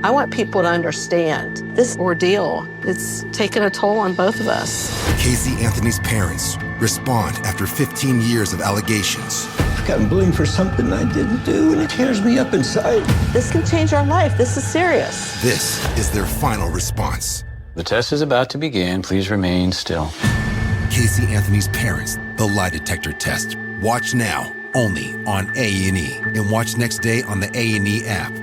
I want people to understand this ordeal. It's taken a toll on both of us. Casey Anthony's parents respond after 15 years of allegations. I've gotten blamed for something I didn't do, and it tears me up inside. This can change our life. This is serious. This is their final response. The test is about to begin. Please remain still. Casey Anthony's parents, the lie detector test. Watch now, only on A&E. And watch next day on the A&E app.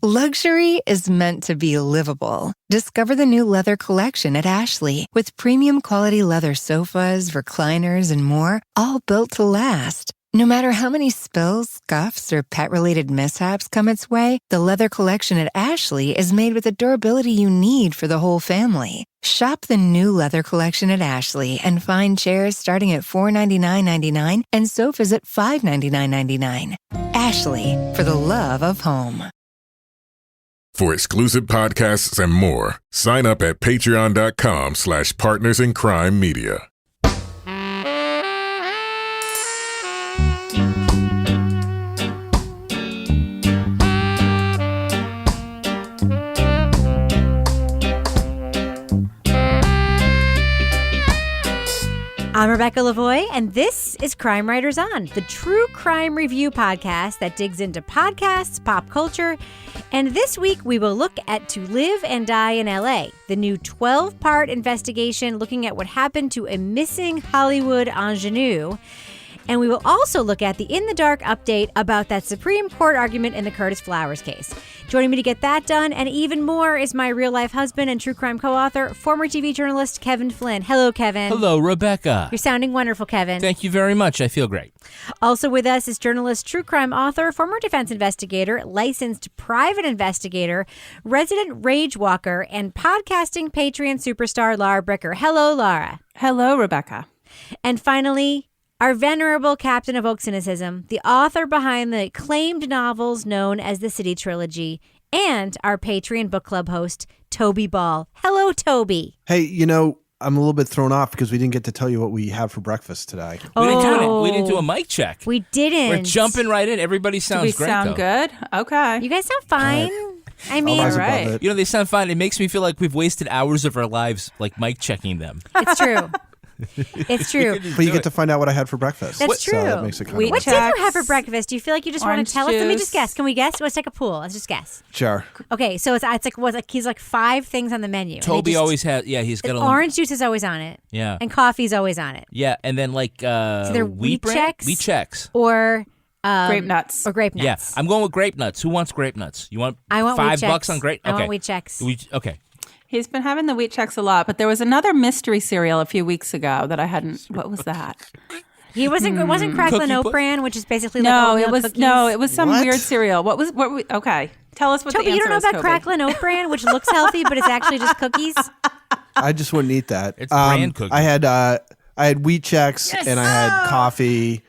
Luxury is meant to be livable. Discover the new leather collection at Ashley with premium quality leather sofas, recliners, and more, all built to last. No matter how many spills, scuffs, or pet-related mishaps come its way, the leather collection at Ashley is made with the durability you need for the whole family. Shop the new leather collection at Ashley and find chairs starting at $499.99 and sofas at $599.99. Ashley, for the love of home. For exclusive podcasts and more, sign up at patreon.com/partnersincrimemedia. I'm Rebecca Lavoie, and this is Crime Writers On, the true crime review podcast that digs into podcasts, pop culture, and this week we will look at To Live and Die in L.A., the new 12-part investigation looking at what happened to a missing Hollywood ingenue. And we will also look at the In the Dark update about that Supreme Court argument in the Curtis Flowers case. Joining me to get that done and even more is my real-life husband and true crime co-author, former TV journalist Kevin Flynn. Hello, Kevin. Hello, Rebecca. You're sounding wonderful, Kevin. Thank you very much. I feel great. Also with us is journalist, true crime author, former defense investigator, licensed private investigator, resident rage walker, and podcasting Patreon superstar Laura Bricker. Hello, Laura. Hello, Rebecca. And finally, our venerable captain of oak cynicism, the author behind the acclaimed novels known as the City Trilogy, and our Patreon book club host, Toby Ball. Hello, Toby. Hey, you know, I'm a little bit thrown off because we didn't get to tell you what we had for breakfast today. We didn't do a mic check. We didn't. We're jumping right in. Everybody sounds great, sound though. good? Okay. You guys sound fine. I mean, All right. You know, they sound fine. It makes me feel like we've wasted hours of our lives, like mic checking them. It's true. It's true. But you get to find out what I had for breakfast. That's true. So that makes it kind What of What weird. did you have for breakfast? Do you feel like you just want Orange to tell us? Let me juice. just guess. Can we guess? Let's take a pool. Let's just guess. Sure. Okay, so it's like he's like 5 things on the menu. Toby always has, he's got a orange juice is always on it. Yeah. And coffee's always on it. Yeah, and then like either wheat Chex Wheat Chex. Or Grape nuts. Or grape Yeah, nuts. I'm going with grape nuts. Who wants grape nuts? You want I want wheat $5 Chex. on grape? I Okay. want wheat Chex. Okay. He's been having the wheat checks a lot, but there was another mystery cereal a few weeks ago that I hadn't. What was that? He wasn't. It wasn't Cracklin' Cookie Oat Puss? Bran, which is basically No, like it was cookies. it was some What? weird cereal. What? Okay, tell us what Toby, the answer you don't know is, about Toby. Cracklin' Oat Bran, which looks healthy, but it's actually just cookies. I just wouldn't eat that. It's brand cookies. I had wheat Chex and I had coffee,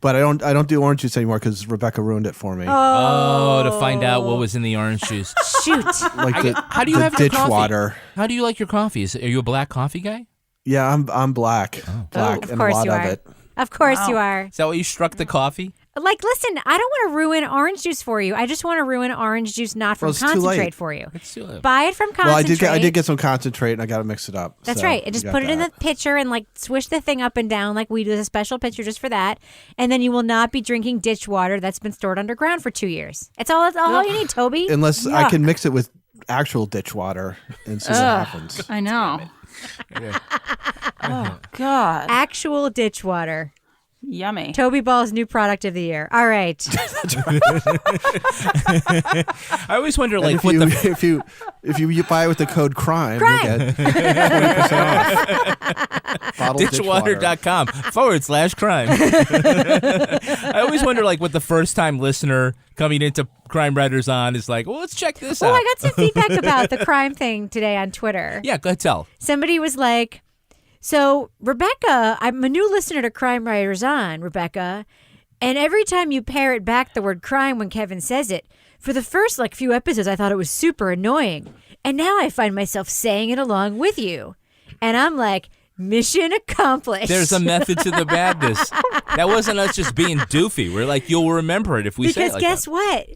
but I don't do orange juice anymore because Rebecca ruined it for me. Oh, to find out what was in the orange juice. Shoot. Like How do you the have your ditch coffee? water. How do you like your coffee? Are you a black coffee guy? Yeah, I'm black. Black Of and a course lot you of are. it. Of course you are. Is that why you struck the coffee? Like, listen, I don't want to ruin orange juice for you. I just want to ruin orange juice not from Well, it's too late. concentrate for you. It's too late. Buy it from Well, concentrate. I did get some concentrate and I got to mix it up. That's so right. And just you put got it in the that. pitcher and like swish the thing up and down like we do. There's a special pitcher just for that. And then you will not be drinking ditch water that's been stored underground for 2 years. That's all you need, Toby. Unless I Yuck. can mix it with actual ditch water and see what happens. I know. Oh God, Actual ditch water. yummy. Toby Ball's new product of the year. All right. I always wonder, And like, if what you, the if you buy it with the code CRIME, you'll get 20% off. Bottled ditch water. ditchwater.com/crime. I always wonder, like, what the first-time listener coming into Crime Writers On is like. Well, let's check this Well, out. I got some feedback about the crime thing today on Twitter. Yeah, go ahead, tell. Somebody was like, so, Rebecca, I'm a new listener to Crime Writers On, Rebecca, and every time you parrot back the word crime when Kevin says it, for the first few episodes, I thought it was super annoying. And now I find myself saying it along with you. And I'm like, mission accomplished. There's a method to the madness. That wasn't us just being doofy. We're like, you'll remember it if we say it Because like guess that. what?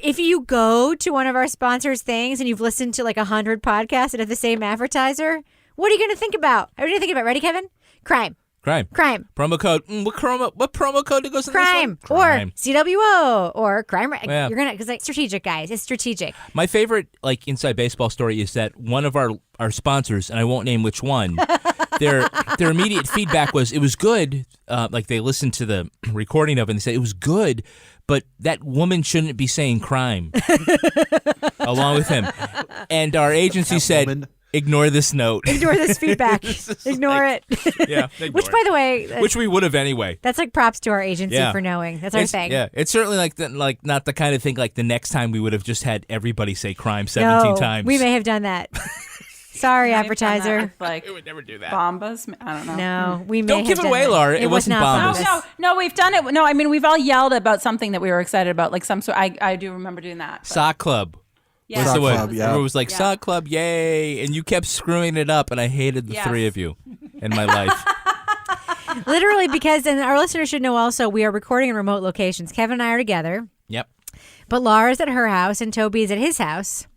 if you go to one of our sponsors' things and you've listened to like 100 podcasts and have the same advertiser, what are you going to think about? What are you going to think about? Ready, Kevin? Crime. Promo code. What promo code goes in Crime. this one? Or CWO or crime. Yeah. You're gonna, because like strategic, guys. It's strategic. My favorite like inside baseball story is that one of our sponsors, and I won't name which one, their immediate feedback was it was good. Like they listened to the recording of it and they said it was good, but that woman shouldn't be saying crime along with him. And our agency said, woman. Ignore this note. Ignore this feedback. Ignore it. Yeah. Which, by the way, which we would have anyway. That's like props to our agency for knowing. That's our thing. Yeah, it's certainly like not the kind of thing like the next time we would have just had everybody say crime 17 times. We may have done that. Sorry, advertiser. Like we would never do that. Bombas? I don't know. No, we may Don't give it away, Laura. It wasn't Bombas. No, we've done it. No, I mean we've all yelled about something that we were excited about, like some sort. I do remember doing that. Sock Club. Yeah. Sock Club, yeah. It was like Sock Club, yay! And you kept screwing it up, and I hated the three of you in my life. Literally, because, and our listeners should know also, we are recording in remote locations. Kevin and I are together. Yep. But Laura's at her house and Toby's at his house.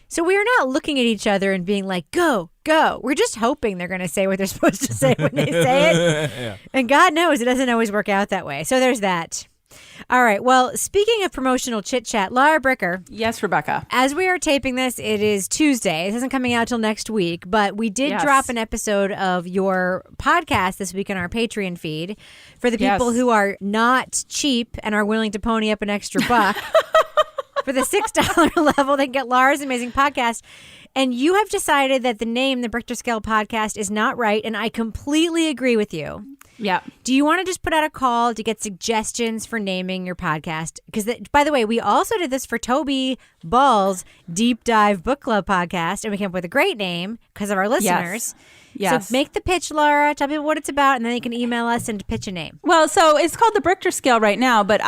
So we are not looking at each other and being like, go, go. We're just hoping they're going to say what they're supposed to say when they say it. Yeah. And God knows it doesn't always work out that way. So there's that. All right. Well, speaking of promotional chit chat, Laura Bricker. Yes, Rebecca. As we are taping this, it is Tuesday. This isn't coming out till next week, but we did drop an episode of your podcast this week on our Patreon feed for the people who are not cheap and are willing to pony up an extra buck. For the $6 level, they can get Laura's amazing podcast. And you have decided that the name, the Brichter Scale Podcast, is not right, and I completely agree with you. Yeah. Do you want to just put out a call to get suggestions for naming your podcast? Because, by the way, we also did this for Toby Ball's Deep Dive Book Club podcast, and we came up with a great name because of our listeners. Yes. So make the pitch, Laura. Tell people what it's about, and then they can email us and pitch a name. Well, so it's called the Brichter Scale right now, but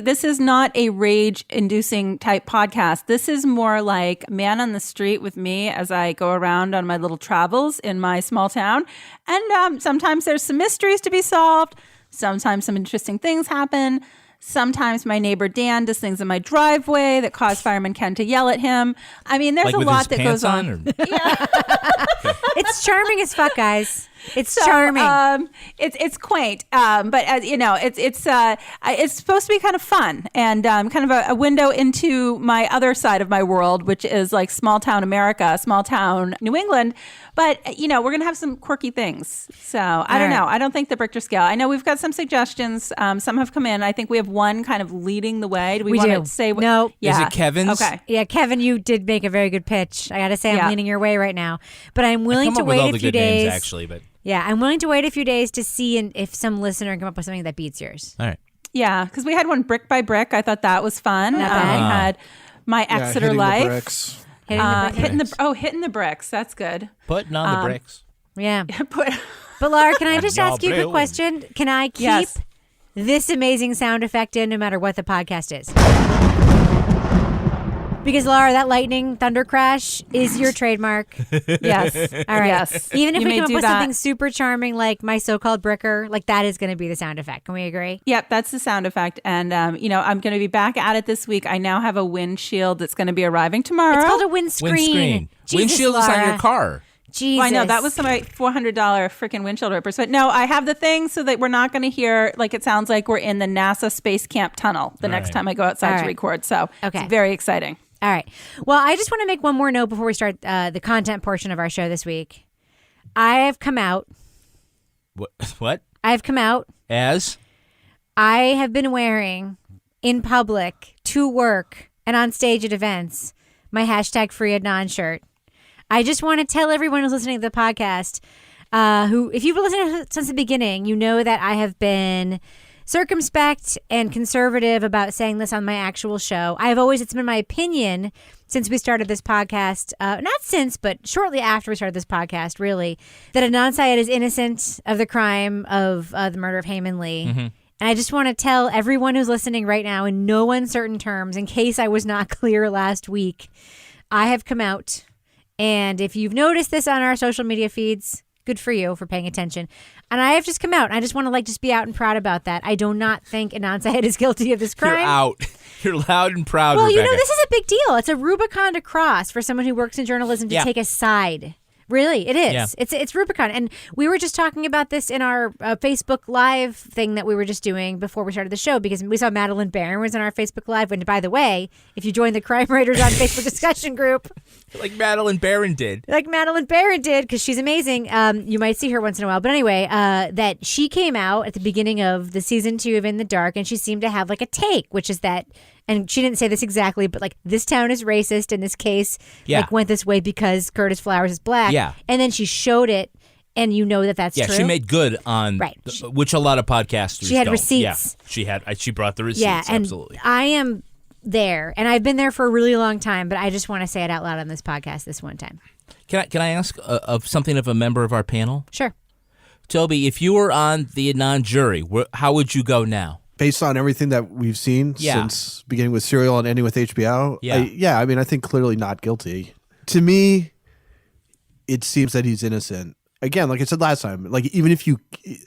this is not a rage-inducing type podcast. This is more like man on the street with me as I go around on my little travels in my small town. And sometimes there's some mysteries to be solved. Sometimes some interesting things happen. Sometimes my neighbor Dan does things in my driveway that cause Fireman Ken to yell at him. I mean, there's like a with lot his that goes pants on. It's charming as fuck, guys. It's charming. It's quaint, but as you know, it's supposed to be kind of fun and kind of a window into my other side of my world, which is like small town America, small town New England. But we're gonna have some quirky things. So I don't know. I don't think the Brichter Scale. I know we've got some suggestions. Some have come in. I think we have one kind of leading the way. Do we want to say? No. Yeah. Is it Kevin's? Okay. Yeah, Kevin, you did make a very good pitch. I got to say, I'm leaning your way right now. But I'm willing to wait a few days. Names, actually, but yeah, I'm willing to wait a few days to see if some listener can come up with something that beats yours. all right. Yeah, because we had one brick by brick. I thought that was fun. Not bad. We had my Exeter hitting life. The bricks. Hitting the bricks. That's good. Putting on the bricks. Yeah. But Laura, can I just ask you a quick question? Can I keep this amazing sound effect in no matter what the podcast is? Because, Laura, that lightning thunder crash is your trademark. Yes. All right. Yes. Even if You we may come up do with that. something super charming like my so-called bricker, like that is going to be the sound effect. Can we agree? Yep, that's the sound effect. And, I'm going to be back at it this week. I now have a windshield that's going to be arriving tomorrow. It's called a windscreen. Windscreen. Jesus, Windshield is on Laura. your car. Jesus. Well, I know that was my $400 freaking windshield wipers. But no, I have the thing so that we're not going to hear like it sounds like we're in the NASA Space Camp tunnel the next time I go outside to record. So it's very exciting. All right. Well, I just want to make one more note before we start the content portion of our show this week. I have come out. What? I have come out. As? I have been wearing in public, to work, and on stage at events, my #FreeAdnan shirt. I just want to tell everyone who's listening to the podcast, who, if you've been listening since the beginning, you know that I have been circumspect and conservative about saying this on my actual show. It's been my opinion since we started this podcast, not since, but shortly after we started this podcast, really, that Adnan Syed is innocent of the crime of the murder of Heyman Lee. Mm-hmm. And I just want to tell everyone who's listening right now in no uncertain terms, in case I was not clear last week, I have come out. And if you've noticed this on our social media feeds, Good for you for paying attention. And I have just come out. And I just want to just be out and proud about that. I do not think Adnan Syed is guilty of this crime. You're out. You're loud and proud, Well, Rebecca. this is a big deal. It's a Rubicon to cross for someone who works in journalism to take a side. Really, it is. Yeah. It's Rubicon. And we were just talking about this in our Facebook Live thing that we were just doing before we started the show, because we saw Madeline Barron was on our Facebook Live. And by the way, if you join the Crime Writers on Facebook discussion group. Like Madeline Barron did. Because she's amazing. You might see her once in a while. But anyway, that she came out at the beginning of the season 2 of In the Dark, and she seemed to have like a take, which is that, and she didn't say this exactly, but like, this town is racist, and this case went this way because Curtis Flowers is black. Yeah. And then she showed it, and that's true. Yeah, she made good on, which a lot of podcasters She had don't. receipts. Yeah, she brought the receipts, yeah, and absolutely. I am there, and I've been there for a really long time, but I just want to say it out loud on this podcast this one time. Can I ask of something of a member of our panel? Sure. Toby, if you were on the Adnan jury, how would you go now? Based on everything that we've seen since beginning with Serial and ending with HBO, I think clearly not guilty. To me, it seems that he's innocent. Again, like I said last time, like even if you,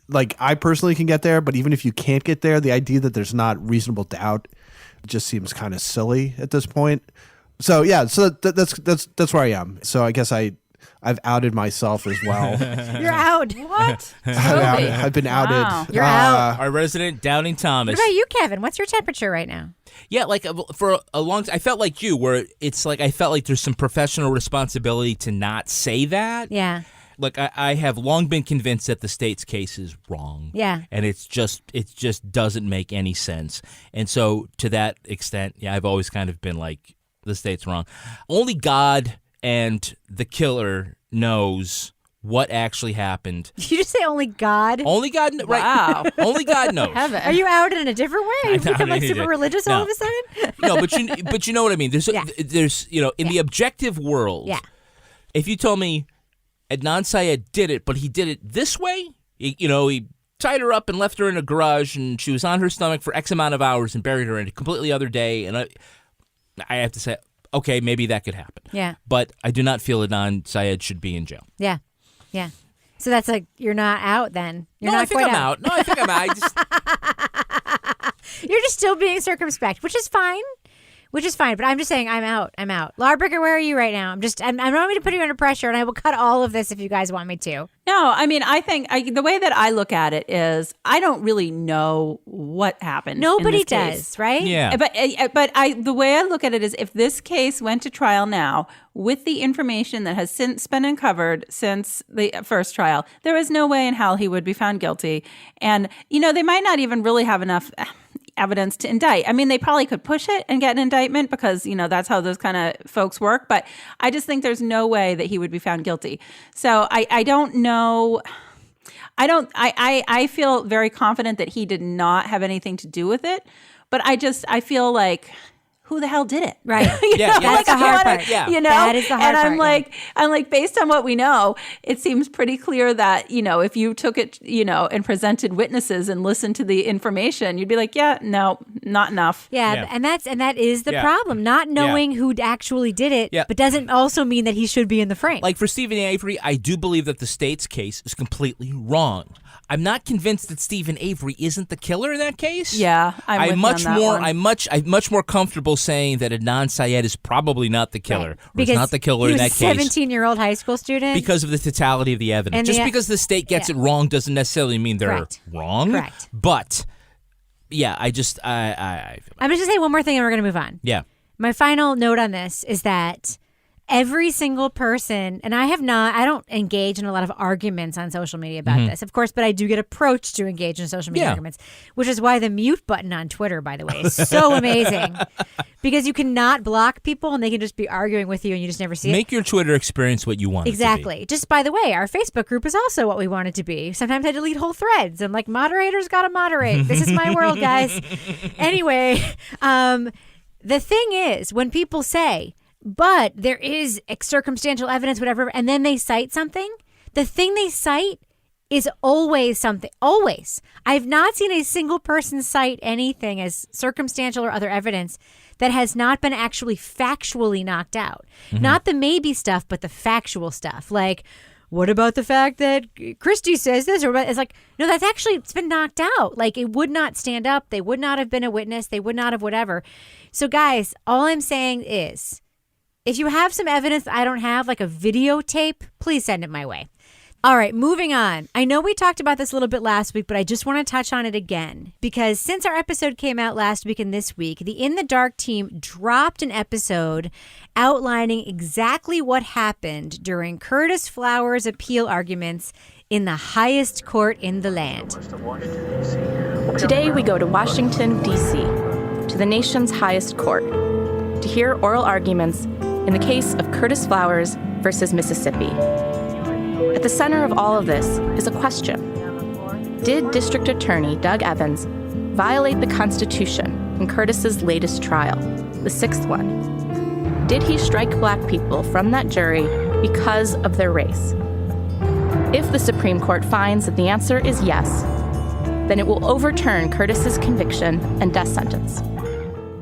like I personally can get there, but even if you can't get there, the idea that there's not reasonable doubt just seems kind of silly at this point. So yeah, so that's where I am. So I guess I've outed myself as well. You're out. What? I've been outed. Wow. You're out. Our resident Doubting Thomas. What about you, Kevin? What's your temperature right now? Yeah, like for a long time, I felt like you, where it's like I felt like there's some professional responsibility to not say that. Yeah. Like I have long been convinced that the state's case is wrong. Yeah. And it just doesn't make any sense. And so to that extent, I've always kind of been like, the state's wrong. Only God and the killer knows what actually happened. Did you just say only God? Only God, right? Wow. Only God knows. Heaven. Are you out in a different way? You become like super religious all of a sudden? No, but you know what I mean. There's in the objective world. Yeah. If you told me Adnan Syed did it, but he did it this way, he tied her up and left her in a garage, and she was on her stomach for X amount of hours and buried her in a completely other day, and I have to say, okay, maybe that could happen. Yeah. But I do not feel Adnan Syed should be in jail. Yeah. Yeah. So that's like, you're not out then. You're no, not I think quite I'm out. No, I think I'm out. You're just still being circumspect, which is fine. But I'm just saying I'm out. Laura Bricker, where are you right now? I don't want me to put you under pressure, and I will cut all of this if you guys want me to. No, I mean, I think the way that I look at it is I don't really know what happened. Nobody in this does, case. right? Yeah. But the way I look at it is, if this case went to trial now with the information that has since been uncovered since the first trial, there is no way in hell he would be found guilty. And, they might not even really have enough evidence to indict. I mean, they probably could push it and get an indictment because, that's how those kind of folks work. But I just think there's no way that he would be found guilty. So I don't know. I feel very confident that he did not have anything to do with it. But I feel like, who the hell did it? Right. That's the hard part. Yeah. That is the hard part. And I'm like, based on what we know, it seems pretty clear that, if you took it, and presented witnesses and listened to the information, you'd be like, yeah, no, not enough. Yeah. And that is the problem. Not knowing who actually did it, but doesn't also mean that he should be in the frame. Like for Stephen Avery, I do believe that the state's case is completely wrong. I'm not convinced that Stephen Avery isn't the killer in that case. Yeah, I'm much more comfortable saying that Adnan Syed is probably not the killer, or because is not the killer in that case. He was a 17-year-old high school student. Because of the totality of the evidence. And just because the state gets it wrong doesn't necessarily mean they're wrong. Correct. But yeah, I'm just going to say one more thing and we're going to move on. Yeah. My final note on this is that every single person, and I don't engage in a lot of arguments on social media about this, of course, but I do get approached to engage in social media arguments, which is why the mute button on Twitter, by the way, is so amazing. Because you cannot block people and they can just be arguing with you and you just never see it. Make your Twitter experience what you want Exactly. it to be. Just by the way, our Facebook group is also what we want it to be. Sometimes I delete whole threads. I'm like, moderators got to moderate. This is my world, guys. Anyway, the thing is, when people say, but there is circumstantial evidence, whatever, and then they cite something, the thing they cite is always something. Always. I've not seen a single person cite anything as circumstantial or other evidence that has not been actually factually knocked out. Not the maybe stuff, but the factual stuff. Like, what about the fact that Christy says this? Or it's like, no, that's actually, it's been knocked out. Like, it would not stand up. They would not have been a witness. They would not have whatever. So guys, all I'm saying is, if you have some evidence that I don't have, like a videotape, please send it my way. All right, moving on. I know we talked about this a little bit last week, but I just want to touch on it again. Because since our episode came out last week and this week, the In the Dark team dropped an episode outlining exactly what happened during Curtis Flowers' appeal arguments in the highest court in the land. Today we go to Washington, D.C., to the nation's highest court, to hear oral arguments in the case of Curtis Flowers versus Mississippi. At the center of all of this is a question. Did District Attorney Doug Evans violate the Constitution in Curtis's latest trial, the sixth one? Did he strike Black people from that jury because of their race? If the Supreme Court finds that the answer is yes, then it will overturn Curtis's conviction and death sentence.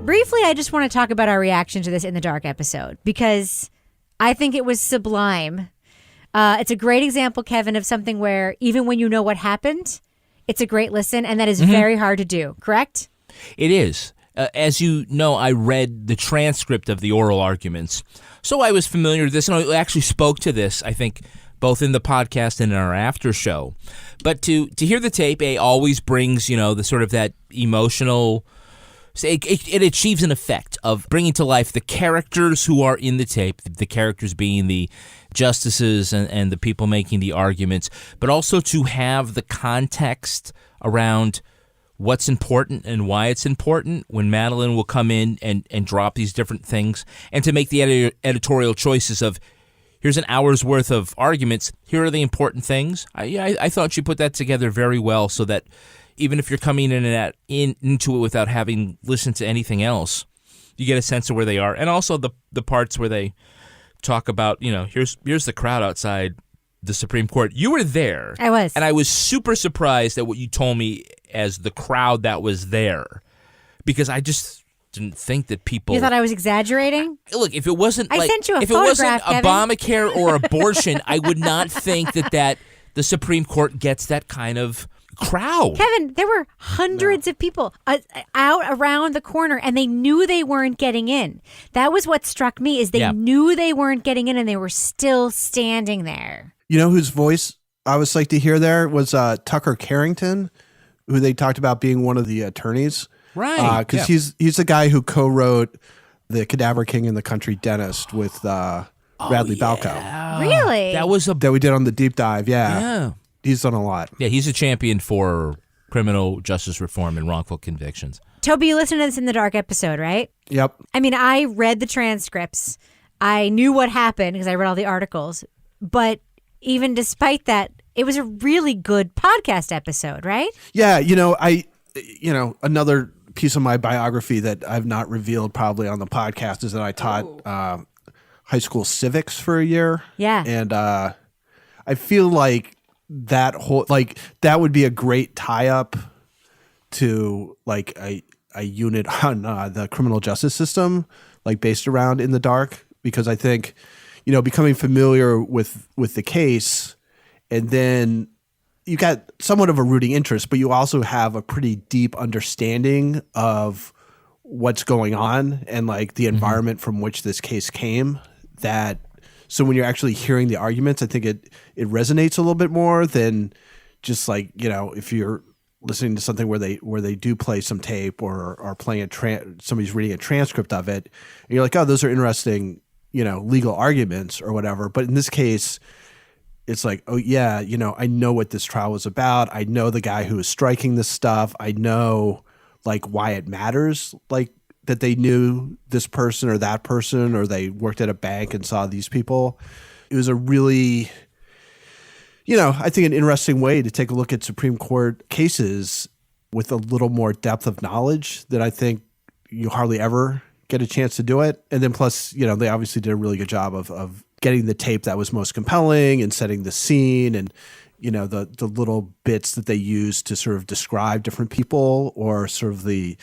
Briefly, I just want to talk about our reaction to this In the Dark episode, because I think it was sublime. It's a great example, Kevin, of something where even when you know what happened, it's a great listen, and that is very hard to do, correct? It is. As you know, I read the transcript of the oral arguments, so I was familiar with this, and I actually spoke to this, I think, both in the podcast and in our after show. But to hear the tape, always brings, the sort of that emotional... It achieves an effect of bringing to life the characters who are in the tape, the characters being the justices and the people making the arguments, but also to have the context around what's important and why it's important when Madeline will come in and drop these different things, and to make the editorial choices of, here's an hour's worth of arguments, here are the important things. I thought you put that together very well, so that even if you're coming into it without having listened to anything else, you get a sense of where they are. And also the parts where they talk about, here's the crowd outside the Supreme Court. You were there. I was. And I was super surprised at what you told me as the crowd that was there, because I just didn't think that people... You thought I was exaggerating? Look, if it wasn't I sent you a if it wasn't photograph, Kevin. Obamacare or abortion, I would not think that the Supreme Court gets that kind of crowd. Kevin, there were hundreds of people out around the corner, and they knew they weren't getting in. That was what struck me, is they knew they weren't getting in, and they were still standing there. You know whose voice I was like to hear there was Tucker Carrington, who they talked about being one of the attorneys. Right. Because he's the guy who co-wrote The Cadaver King and the Country Dentist with Bradley Balco. Really? That we did on the deep dive, Yeah. He's done a lot. Yeah, he's a champion for criminal justice reform and wrongful convictions. Toby, you listened to this In the Dark episode, right? Yep. I mean, I read the transcripts. I knew what happened because I read all the articles. But even despite that, it was a really good podcast episode, right? Yeah, another piece of my biography that I've not revealed probably on the podcast is that I taught high school civics for a year. Yeah. And I feel like that would be a great tie-up to like a unit on the criminal justice system, like based around In the Dark, because I think, becoming familiar with the case, and then you got somewhat of a rooting interest, but you also have a pretty deep understanding of what's going on and like the environment from which this case came. So when you're actually hearing the arguments, I think it resonates a little bit more than just like, if you're listening to something where they do play some tape or are playing somebody's reading a transcript of it, and you're like, oh, those are interesting, legal arguments or whatever. But in this case, it's like, oh yeah, I know what this trial was about. I know the guy who was striking this stuff. I know like why it matters, like that they knew this person or that person, or they worked at a bank and saw these people. It was a really, I think an interesting way to take a look at Supreme Court cases with a little more depth of knowledge that I think you hardly ever get a chance to do it. And then plus, they obviously did a really good job of getting the tape that was most compelling and setting the scene and, the little bits that they use to sort of describe different people, or sort of the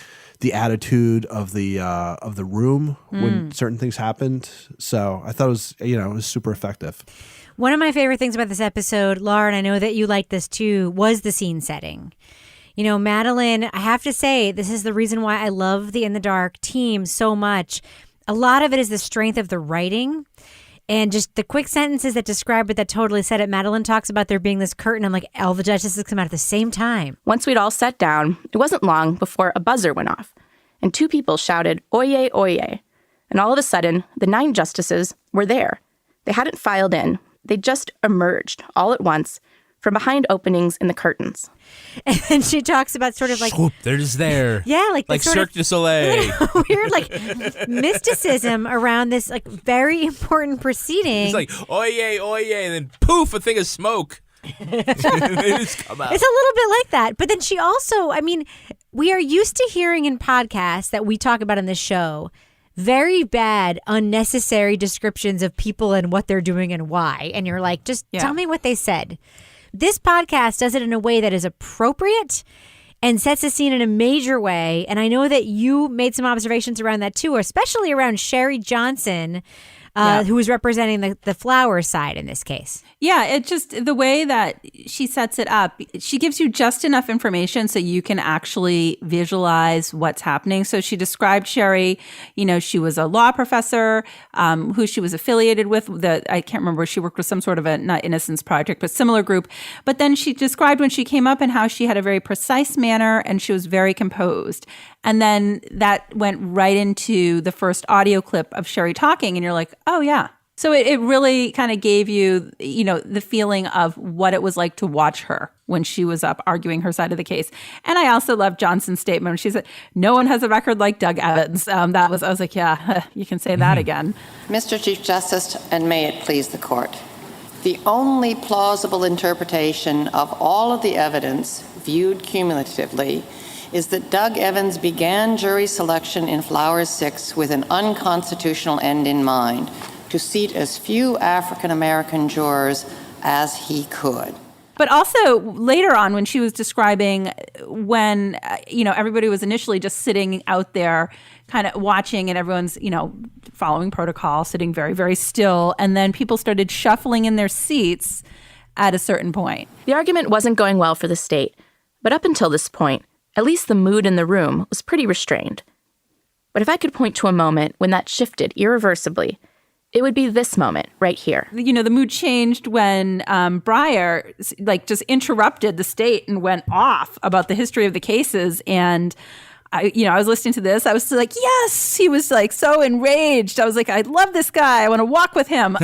attitude of the room when certain things happened. So I thought it was super effective. One of my favorite things about this episode, Laura, and I know that you like this too, was the scene setting. Madeline, I have to say, this is the reason why I love the In the Dark team so much. A lot of it is the strength of the writing and just the quick sentences that describe it that totally said it. Madeline talks about there being this curtain. I'm like, all the justices come out at the same time. Once we'd all sat down, it wasn't long before a buzzer went off, and 2 people shouted, "Oyez, oyez." And all of a sudden, the 9 justices were there. They hadn't filed in. They just emerged all at once from behind openings in the curtains. And then she talks about sort of like... Swoop, they're just there. Yeah, like Cirque du Soleil. Weird, mysticism around this, very important proceeding. It's like, oyez, oyez, and then poof, a thing of smoke. They just come out. It's a little bit like that. But then she also, we are used to hearing in podcasts that we talk about on this show very bad, unnecessary descriptions of people and what they're doing and why. And you're like, just tell me what they said. This podcast does it in a way that is appropriate and sets the scene in a major way. And I know that you made some observations around that too, especially around Sherry Johnson, who was representing the flower side in this case. Yeah, it just, the way that she sets it up, she gives you just enough information so you can actually visualize what's happening. So she described Sherry, she was a law professor who she was affiliated with. I can't remember, she worked with some sort of a, not Innocence Project, but similar group. But then she described when she came up and how she had a very precise manner and she was very composed. And then that went right into the first audio clip of Sherry talking, and you're like, oh, yeah. So it really kind of gave you, the feeling of what it was like to watch her when she was up arguing her side of the case. And I also love Johnson's statement when she said, no one has a record like Doug Evans. I was like, yeah, you can say that again. Mr. Chief Justice, and may it please the court, the only plausible interpretation of all of the evidence viewed cumulatively is that Doug Evans began jury selection in Flowers 6 with an unconstitutional end in mind, to seat as few African-American jurors as he could. But also later on when she was describing when, everybody was initially just sitting out there kind of watching and everyone's, following protocol, sitting very, very still. And then people started shuffling in their seats at a certain point. The argument wasn't going well for the state. But up until this point, at least the mood in the room was pretty restrained. But if I could point to a moment when that shifted irreversibly, it would be this moment right here. The mood changed when Breyer just interrupted the state and went off about the history of the cases. And I was listening to this. I was like, yes, he was so enraged. I was like, I love this guy. I want to walk with him.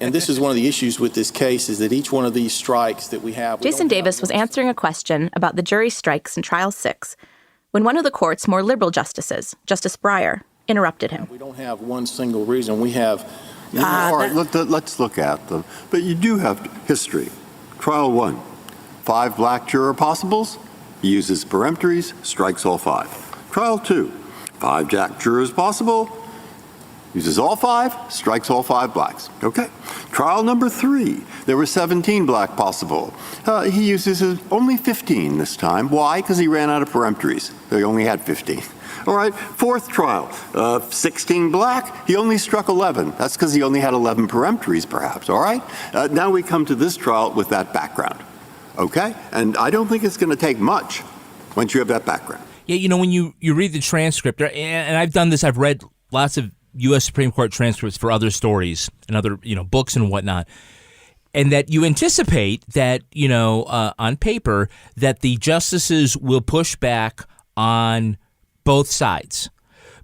And this is one of the issues with this case is that each one of these strikes that we have. Jason Davis was answering a question about the jury strikes in Trial 6 when one of the court's more liberal justices, Justice Breyer, interrupted him. We don't have one single reason. We have... All right, let's look at them. But you do have history. Trial 1, 5 black juror possibles. He uses peremptories, strikes all 5. Trial 2, 5 black jurors possible. Uses all 5, strikes all 5 blacks. Okay. Trial number 3, there were 17 black possible. He uses only 15 this time. Why? Because he ran out of peremptories. They only had 15. All right, 4th trial, 16 black, he only struck 11. That's because he only had 11 peremptories, perhaps, all right? Now we come to this trial with that background, okay? And I don't think it's going to take much once you have that background. Yeah, when you read the transcript, and I've done this, I've read lots of U.S. Supreme Court transcripts for other stories and other, books and whatnot, and that you anticipate that, on paper, that the justices will push back on both sides.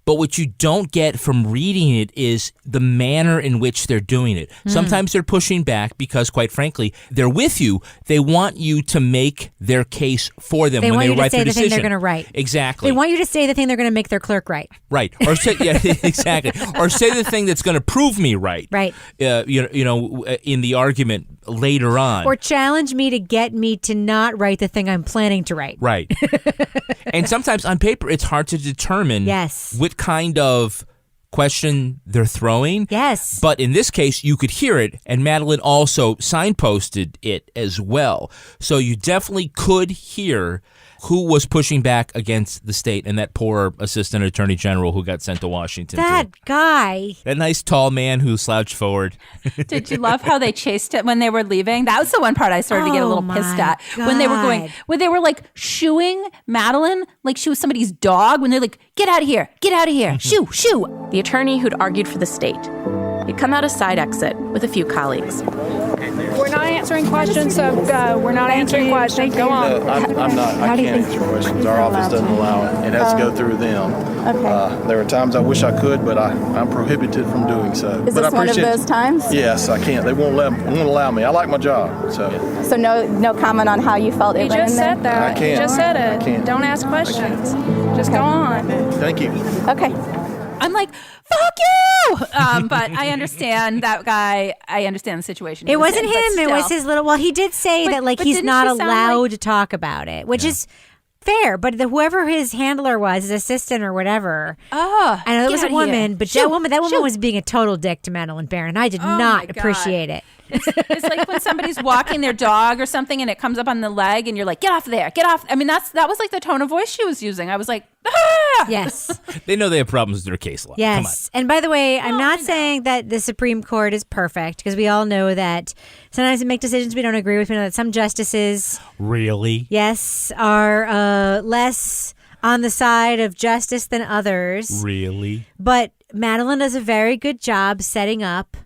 But what you don't get from reading it is the manner in which they're doing it. Sometimes they're pushing back because, quite frankly, they're with you. They want you to make their case for them when they write their decision. They want you to say the thing they're going to write. Exactly. They want you to say the thing they're going to make their clerk write. Right. Or say, yeah, exactly. Or say the thing that's going to prove me right. Right. In the argument later on. Or challenge me to get me to not write the thing I'm planning to write. Right. And sometimes on paper, it's hard to determine what kind of question they're throwing. Yes. But in this case, you could hear it, and Madeline also signposted it as well. So you definitely could hear who was pushing back against the state and that poor assistant attorney general who got sent to Washington. That guy. That nice tall man who slouched forward. Did you love how they chased it when they were leaving? That was the one part I started to get a little pissed at. When they were like shooing Madeline like she was somebody's dog. When they're like, get out of here, shoo, shoo. The attorney who'd argued for the state had come out a side exit with a few colleagues. We're not answering questions, so go. We're not answering questions. Go on. I'm not. I can't answer questions. Our office doesn't allow it. It has to go through them. Okay. There are times I wish I could, but I'm prohibited from doing so. Is this one of those times? Yes, I can't. They won't allow me. I like my job. So no comment on how you felt. He just said that. I can't. He just said it. I can't. Don't ask questions. Just go on. Thank you. Okay. I'm like, fuck you! But I understand that guy. I understand the situation. It wasn't him. It was his little. Well, he did say that like he's not allowed to talk about it, which is fair. But whoever his handler was, his assistant or whatever. Oh, I know it was a woman, but that woman was being a total dick to Madeline Barron. I did not appreciate it. It's like when somebody's walking their dog or something and it comes up on the leg and you're like, get off there, get off. I mean, that was like the tone of voice she was using. I was like, ah! Yes. They know they have problems with their case law. Yes. Come on. And by the way, I'm not saying that the Supreme Court is perfect, because we all know that sometimes they make decisions we don't agree with. We know that some justices really, yes, are less on the side of justice than others. Really? But Madeline does a very good job setting up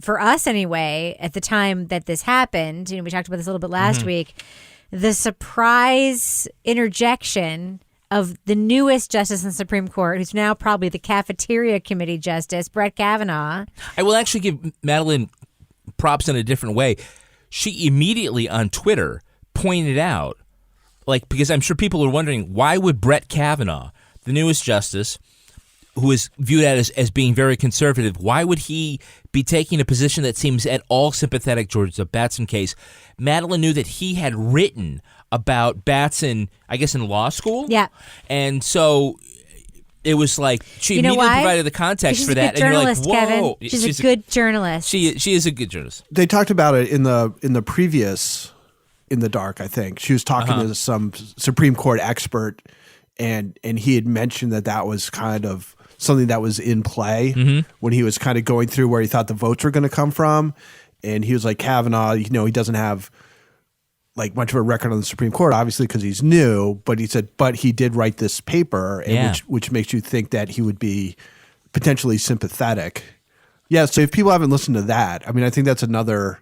for us anyway, at the time that this happened, we talked about this a little bit last week, the surprise interjection of the newest justice in the Supreme Court, who's now probably the cafeteria committee justice, Brett Kavanaugh. I will actually give Madeline props in a different way. She immediately on Twitter pointed out, because I'm sure people are wondering, why would Brett Kavanaugh, the newest justice, who is viewed as being very conservative, why would he be taking a position that seems at all sympathetic towards the Batson case? Madeline knew that he had written about Batson, I guess, in law school. Yeah. And so it was like she immediately provided the context for that. And you're like, whoa. Kevin. She's a good journalist. She is a good journalist. They talked about it in the previous In the Dark, I think. She was talking to some Supreme Court expert, and he had mentioned that was kind of something that was in play when he was kind of going through where he thought the votes were going to come from. And he was like, Kavanaugh, he doesn't have like much of a record on the Supreme Court, obviously, because he's new. But he said, but he did write this paper, which makes you think that he would be potentially sympathetic. Yeah. So if people haven't listened to that, I mean, I think that's another.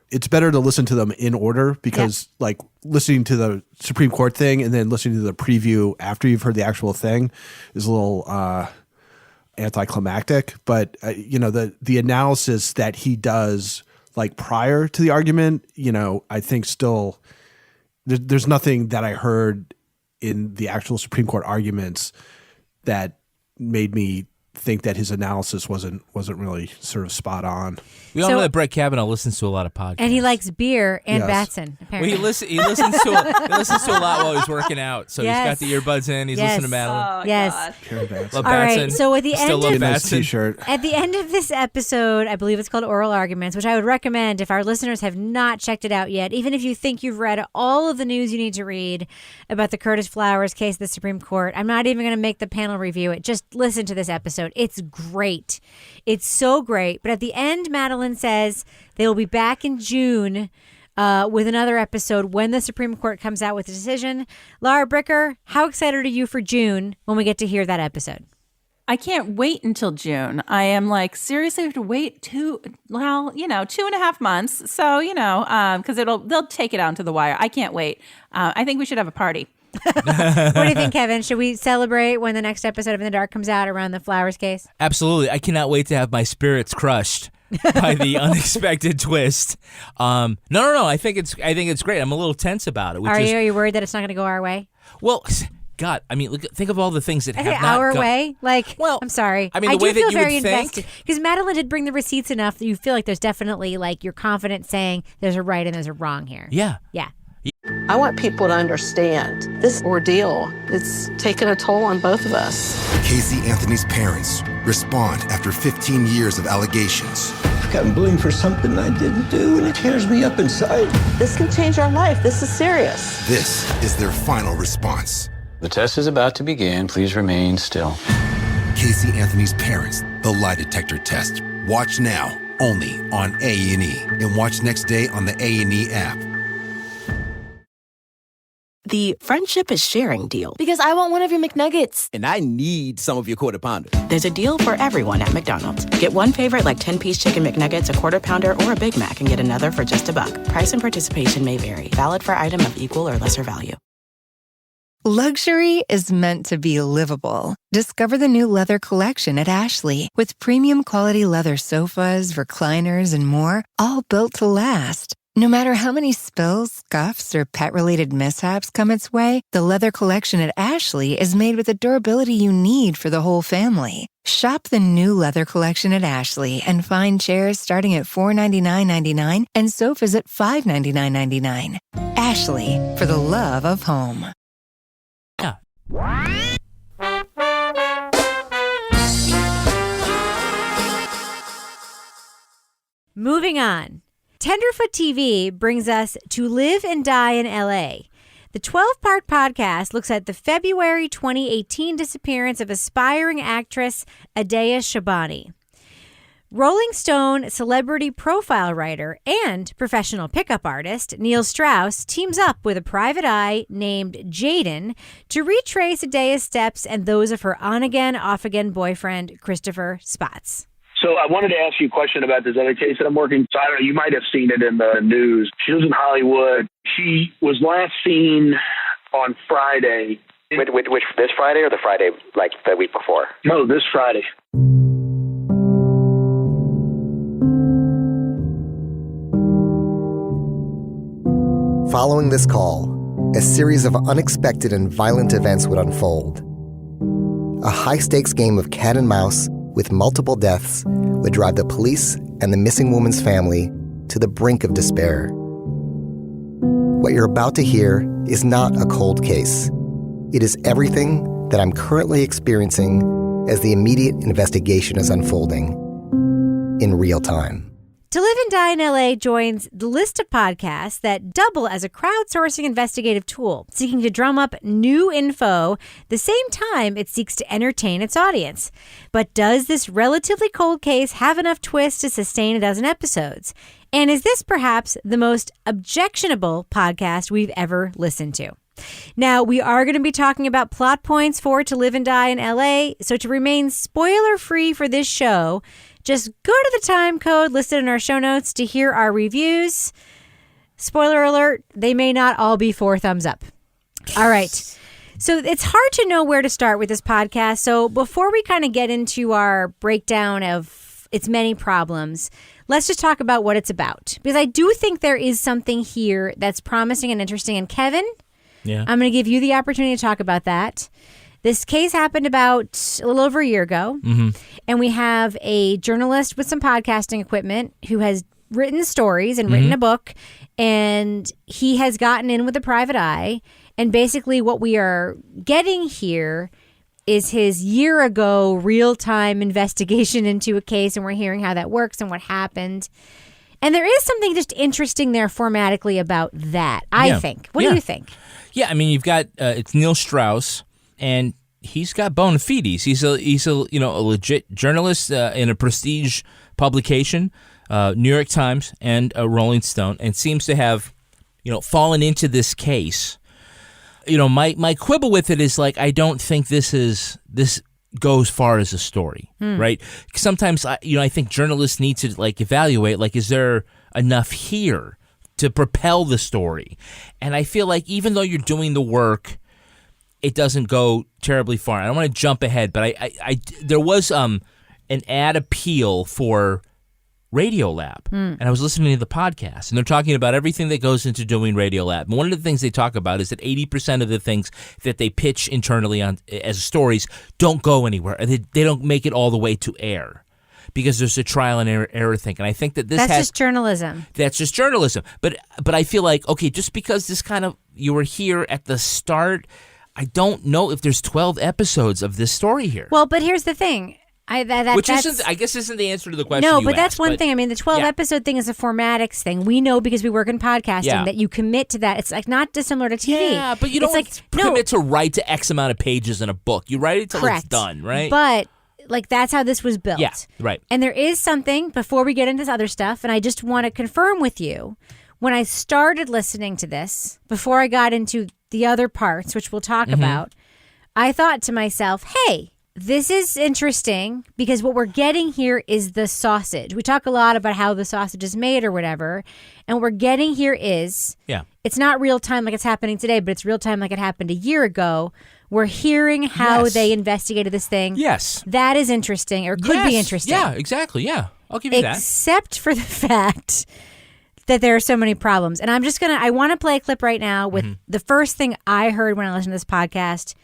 It's better to listen to them in order, because like listening to the Supreme Court thing and then listening to the preview after you've heard the actual thing is a little anticlimactic. But the analysis that he does like prior to the argument, I think still there's nothing that I heard in the actual Supreme Court arguments that made me think that his analysis wasn't really sort of spot on. We all know that Brett Kavanaugh listens to a lot of podcasts, and he likes beer and Batson. Apparently, well, he listens to a lot while he's working out. So he's got the earbuds in. He's listening to Madeline. Oh, yes. Love All Batson. right. So at the Still end love of Batson. T-shirt. At the end of this episode, I believe it's called Oral Arguments, which I would recommend if our listeners have not checked it out yet. Even if you think you've read all of the news you need to read about the Curtis Flowers case at the Supreme Court, I'm not even going to make the panel review it. Just listen to this episode. It's great. It's so great. But at the end, Madeline says they will be back in June with another episode when the Supreme Court comes out with a decision. Laura Bricker, how excited are you for June when we get to hear that episode? I can't wait until June. I am like, seriously, we have to wait 2.5 months. So, because they'll take it out to the wire. I can't wait. I think we should have a party. What do you think, Kevin? Should we celebrate when the next episode of In the Dark comes out around the Flowers case? Absolutely. I cannot wait to have my spirits crushed by the unexpected twist. No. I think it's great. I'm a little tense about it. Are you worried that it's not going to go our way? Well, God, I mean, think of all the things that have not our gone way. I'm sorry. I mean, the way that you would think. Because Madeline did bring the receipts enough that you feel like there's definitely you're confident saying there's a right and there's a wrong here. Yeah. I want people to understand this ordeal. It's taken a toll on both of us. Casey Anthony's parents respond after 15 years of allegations. I've gotten blamed for something I didn't do, and it tears me up inside. This can change our life. This is serious. This is their final response. The test is about to begin. Please remain still. Casey Anthony's parents, the lie detector test. Watch now, only on A&E. And watch next day on the A&E app. The friendship is sharing deal. Because I want one of your McNuggets. And I need some of your Quarter Pounder. There's a deal for everyone at McDonald's. Get one favorite like 10-piece chicken McNuggets, a Quarter Pounder, or a Big Mac, and get another for just $1. Price and participation may vary. Valid for item of equal or lesser value. Luxury is meant to be livable. Discover the new leather collection at Ashley with premium quality leather sofas, recliners, and more, all built to last. No matter how many spills, scuffs, or pet-related mishaps come its way, the leather collection at Ashley is made with the durability you need for the whole family. Shop the new leather collection at Ashley and find chairs starting at $499.99 and sofas at $599.99. Ashley, for the love of home. Moving on. Tenderfoot TV brings us To Live and Die in LA. The 12-part podcast looks at the February 2018 disappearance of aspiring actress Adea Shabani. Rolling Stone celebrity profile writer and professional pickup artist Neil Strauss teams up with a private eye named Jaden to retrace Adea's steps and those of her on-again, off-again boyfriend, Christopher Spotts. So I wanted to ask you a question about this other case that I'm working. So I don't know, you might have seen it in the news. She lives in Hollywood. She was last seen on Friday. Which this Friday or the Friday like the week before? No, this Friday. Following this call, a series of unexpected and violent events would unfold. A high-stakes game of cat and mouse with multiple deaths would drive the police and the missing woman's family to the brink of despair. What you're about to hear is not a cold case. It is everything that I'm currently experiencing as the immediate investigation is unfolding in real time. To Live and Die in LA joins the list of podcasts that double as a crowdsourcing investigative tool, seeking to drum up new info the same time it seeks to entertain its audience. But does this relatively cold case have enough twists to sustain a dozen episodes? And is this perhaps the most objectionable podcast we've ever listened to? Now, we are going to be talking about plot points for To Live and Die in LA, so to remain spoiler-free for this show, just go to the time code listed in our show notes to hear our reviews. Spoiler alert, they may not all be 4 thumbs up. All right. So it's hard to know where to start with this podcast. So before we kind of get into our breakdown of its many problems, let's just talk about what it's about. Because I do think there is something here that's promising and interesting. And Kevin, I'm going to give you the opportunity to talk about that. This case happened about a little over a year ago, and we have a journalist with some podcasting equipment who has written stories and written a book, and he has gotten in with a private eye, and basically what we are getting here is his year ago real-time investigation into a case, and we're hearing how that works and what happened. And there is something just interesting there formatically about that, I think. What do you think? Yeah, I mean, you've got, it's Neil Strauss, and he's got bona fides. He's a a legit journalist in a prestige publication, New York Times and Rolling Stone, and seems to have, fallen into this case. My quibble with it is like I don't think this goes far as a story, right? Sometimes I think journalists need to evaluate is there enough here to propel the story, and I feel like even though you're doing the work, it doesn't go terribly far. I don't want to jump ahead, but I there was an ad appeal for Radiolab, and I was listening to the podcast, and they're talking about everything that goes into doing Radiolab. And one of the things they talk about is that 80% of the things that they pitch internally as stories don't go anywhere. They don't make it all the way to air. because there's a trial and error thing. And I think that That's just journalism. That's just journalism. But I feel like, okay, just because this kind of, you were here at the start, I don't know if there's 12 episodes of this story here. Well, but here's the thing. I guess isn't the answer to the question. No, but that's one thing. I mean, the 12 episode thing is a formatics thing. We know because we work in podcasting that you commit to that. It's like not dissimilar to TV. Yeah, but you don't commit to write to X amount of pages in a book. You write it till it's done, right? But like that's how this was built. Yeah, right. And there is something before we get into this other stuff, and I just want to confirm with you. When I started listening to this, before I got into the other parts, which we'll talk about, I thought to myself, hey, this is interesting because what we're getting here is the sausage. We talk a lot about how the sausage is made or whatever. And what we're getting here is, it's not real time like it's happening today, but it's real time like it happened a year ago. We're hearing how they investigated this thing. Yes. That is interesting or could be interesting. Yeah, exactly. Yeah. I'll give you that. Except for the fact that there are so many problems. And I want to play a clip right now with the first thing I heard when I listened to this podcast,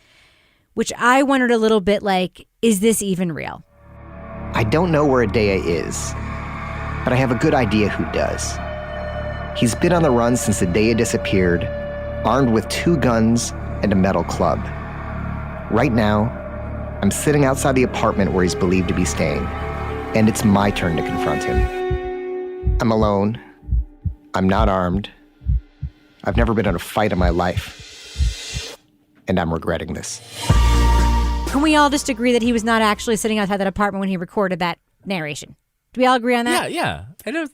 which I wondered a little bit like, is this even real? I don't know where Adea is, but I have a good idea who does. He's been on the run since Adea disappeared, armed with 2 guns and a metal club. Right now, I'm sitting outside the apartment where he's believed to be staying, and it's my turn to confront him. I'm alone. I'm not armed. I've never been in a fight in my life, and I'm regretting this. Can we all just agree that he was not actually sitting outside that apartment when he recorded that narration? Do we all agree on that? Yeah.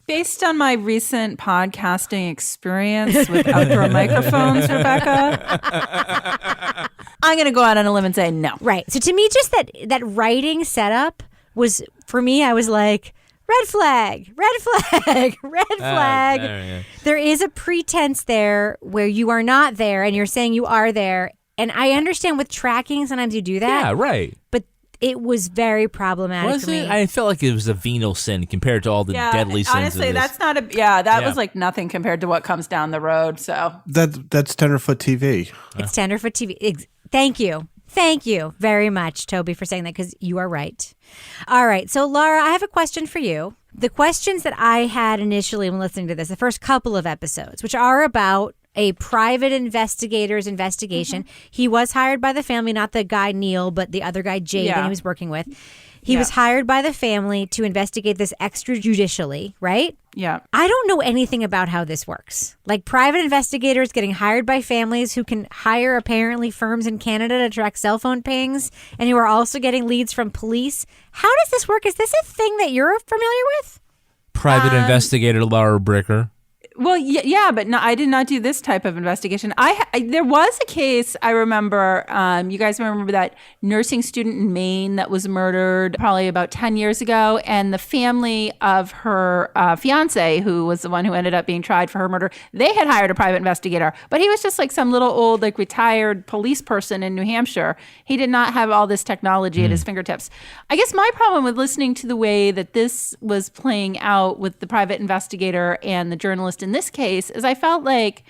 Based on my recent podcasting experience with outdoor microphones, Rebecca, I'm going to go out on a limb and say no. Right. So to me, just that writing setup was, for me, I was like, red flag, red flag, red flag. There is a pretense there where you are not there and you're saying you are there. And I understand with tracking, sometimes you do that. Yeah, right. But it was very problematic for me. I felt like it was a venial sin compared to all the deadly sins. Honestly, that's not that was like nothing compared to what comes down the road. So that's Tenderfoot TV. It's Tenderfoot TV. Thank you. Thank you very much, Toby, for saying that, because you are right. All right. So, Laura, I have a question for you. The questions that I had initially when listening to this, the first couple of episodes, which are about a private investigator's investigation. He was hired by the family, not the guy Neil, but the other guy Jay that he was working with. He was hired by the family to investigate this extrajudicially, right? Yeah. I don't know anything about how this works. Like private investigators getting hired by families who can hire apparently firms in Canada to track cell phone pings and who are also getting leads from police. How does this work? Is this a thing that you're familiar with? Private investigator Laura Bricker. Well, yeah, but no, I did not do this type of investigation. There was a case, I remember, you guys remember that nursing student in Maine that was murdered probably about 10 years ago, and the family of her fiance, who was the one who ended up being tried for her murder, they had hired a private investigator, but he was just like some little old, like retired police person in New Hampshire. He did not have all this technology at his fingertips. I guess my problem with listening to the way that this was playing out with the private investigator and the journalist in this case is I felt like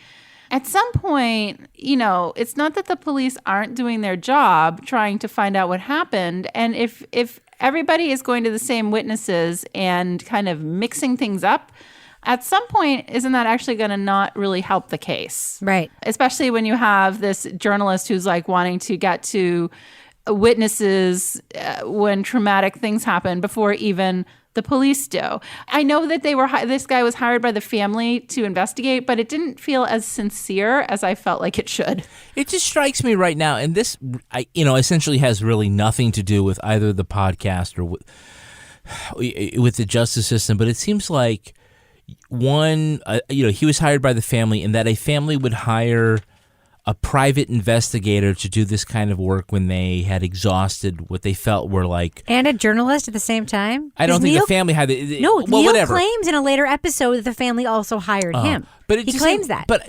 at some point, it's not that the police aren't doing their job trying to find out what happened. And if everybody is going to the same witnesses and kind of mixing things up, at some point, isn't that actually going to not really help the case? Right. Especially when you have this journalist who's like wanting to get to witnesses when traumatic things happen before even the police do. I know that this guy was hired by the family to investigate, but it didn't feel as sincere as I felt like it should. It just strikes me right now, and this, essentially has really nothing to do with either the podcast or with the justice system, but it seems like he was hired by the family, and that a family would hire a private investigator to do this kind of work when they had exhausted what they felt were like... And a journalist at the same time? I don't think the family had... Neil claims in a later episode that the family also hired him. But he claims that. But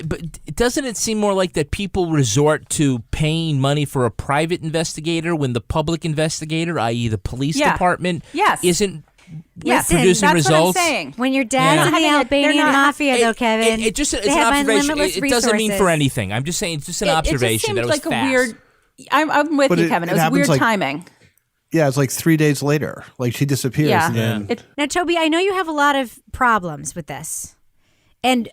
doesn't it seem more like that people resort to paying money for a private investigator when the public investigator, i.e. the police department, isn't... producing that's results. What I'm saying. When your dad's in the Albanian mafia, though, Kevin, it's an observation. It doesn't mean for anything. I'm just saying it's just an observation that it was like fast. a weird. I'm with you, Kevin. It was weird timing. Yeah, it's like 3 days later. Like she disappears. Yeah. And then, Now, Toby, I know you have a lot of problems with this. And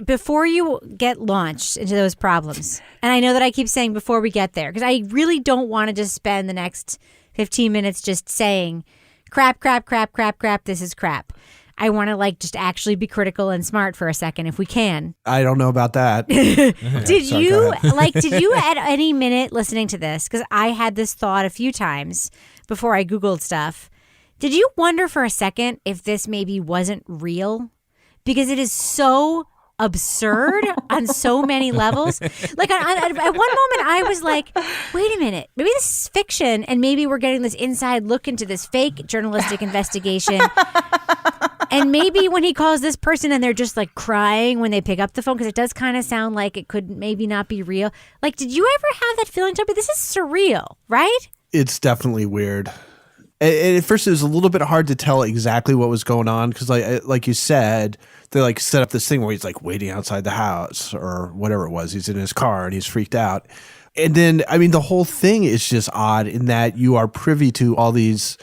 before you get launched into those problems, and I know that I keep saying before we get there, because I really don't want to just spend the next 15 minutes just saying crap, this is crap. I want to just actually be critical and smart for a second if we can. I don't know about that. Did you at any minute listening to this, because I had this thought a few times before I Googled stuff, did you wonder for a second if this maybe wasn't real? Because it is so absurd on so many levels. Like at one moment I was like, wait a minute, maybe this is fiction and maybe we're getting this inside look into this fake journalistic investigation. And maybe when he calls this person and they're just crying when they pick up the phone, because it does kind of sound like it could maybe not be real. Did you ever have that feeling, Toby? This is surreal, right? It's definitely weird. At first, it was a little bit hard to tell exactly what was going on because, like you said, they set up this thing where he's waiting outside the house or whatever it was. He's in his car and he's freaked out. And then, the whole thing is just odd in that you are privy to all these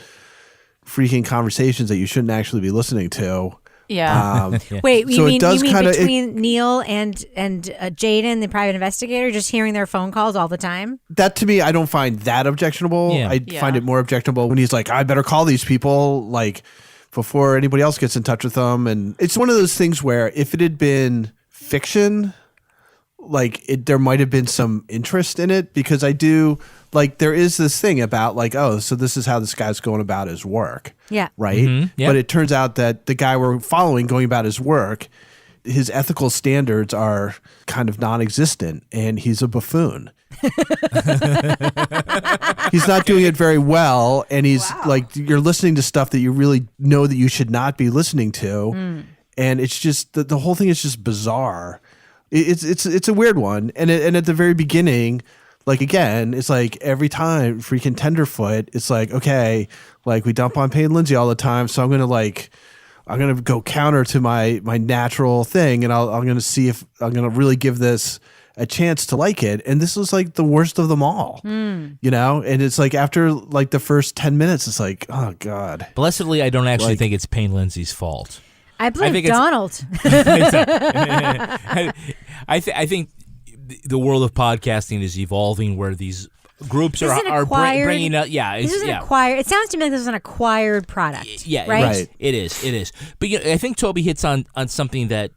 freaking conversations that you shouldn't actually be listening to. Yeah. Wait, you so mean kinda, between Neil and Jaden, the private investigator, just hearing their phone calls all the time? That to me, I don't find that objectionable. Yeah. I find it more objectionable when he's I better call these people before anybody else gets in touch with them. And it's one of those things where if it had been fiction, there might have been some interest in it because I do there is this thing about so this is how this guy's going about his work. Yeah. Right. Mm-hmm. Yep. But it turns out that the guy we're following going about his work, his ethical standards are kind of non-existent and he's a buffoon. He's not doing it very well. And he's you're listening to stuff that you really know that you should not be listening to. And it's just the whole thing is just bizarre. It's a weird one. And at the very beginning, again, it's every time freaking Tenderfoot, it's okay, we dump on Payne Lindsay all the time. So I'm going to go counter to my natural thing. And I'm going to see if I'm going to really give this a chance to like it. And this was the worst of them all, and it's after the first 10 minutes, it's oh God. Blessedly, I don't actually think it's Payne Lindsay's fault. I blame Donald. I think the world of podcasting is evolving where these groups are bringing up. Yeah, this is an acquired. It sounds to me like this is an acquired product. Yeah, right. It is. But I think Toby hits on something that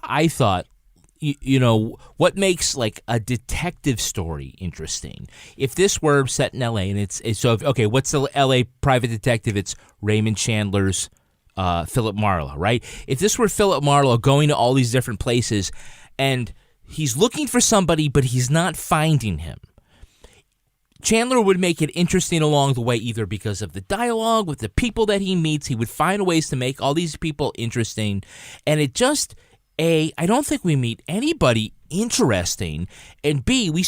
I thought. What makes a detective story interesting? If this were set in L.A. and it's what's the L.A. private detective? It's Raymond Chandler's Philip Marlowe, right? If this were Philip Marlowe going to all these different places and he's looking for somebody, but he's not finding him, Chandler would make it interesting along the way, either because of the dialogue with the people that he meets. He would find ways to make all these people interesting. And it just, A, I don't think we meet anybody interesting. And B, we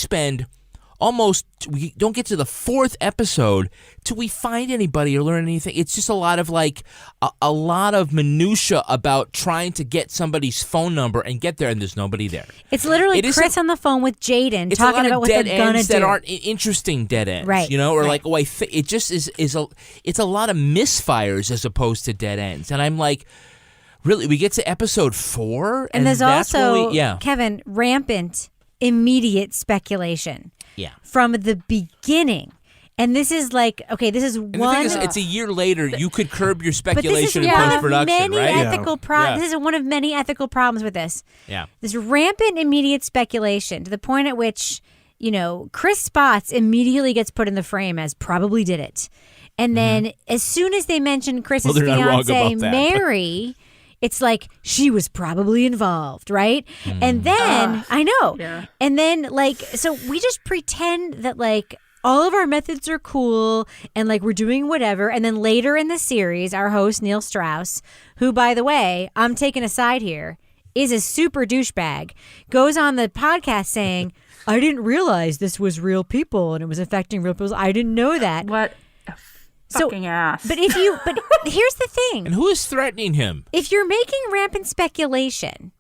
don't get to the fourth episode till we find anybody or learn anything. It's just a lot of a lot of minutia about trying to get somebody's phone number and get there, and there's nobody there. It's literally Chris on the phone with Jaden talking about what they're gonna do. That aren't interesting dead ends, right? It just is it's a lot of misfires as opposed to dead ends, and I'm really, we get to episode 4, and there's that's also yeah. Kevin, rampant immediate speculation. Yeah. From the beginning. And this is this is and one. The thing is, it's a year later. You could curb your speculation in post-production, right? This is one of many ethical problems with this. Yeah. This rampant immediate speculation to the point at which, Chris Spots immediately gets put in the frame as probably did it. And then as soon as they mention Chris's fiance, Mary, it's she was probably involved, right? And then, I know. Yeah. And then, so we just pretend that, all of our methods are cool and, we're doing whatever. And then later in the series, our host, Neil Strauss, who, by the way, I'm taking a side here, is a super douchebag, goes on the podcast saying, I didn't realize this was real people and it was affecting real people. I didn't know that. What? Fucking ass. But here's the thing. And who is threatening him? If you're making rampant speculation,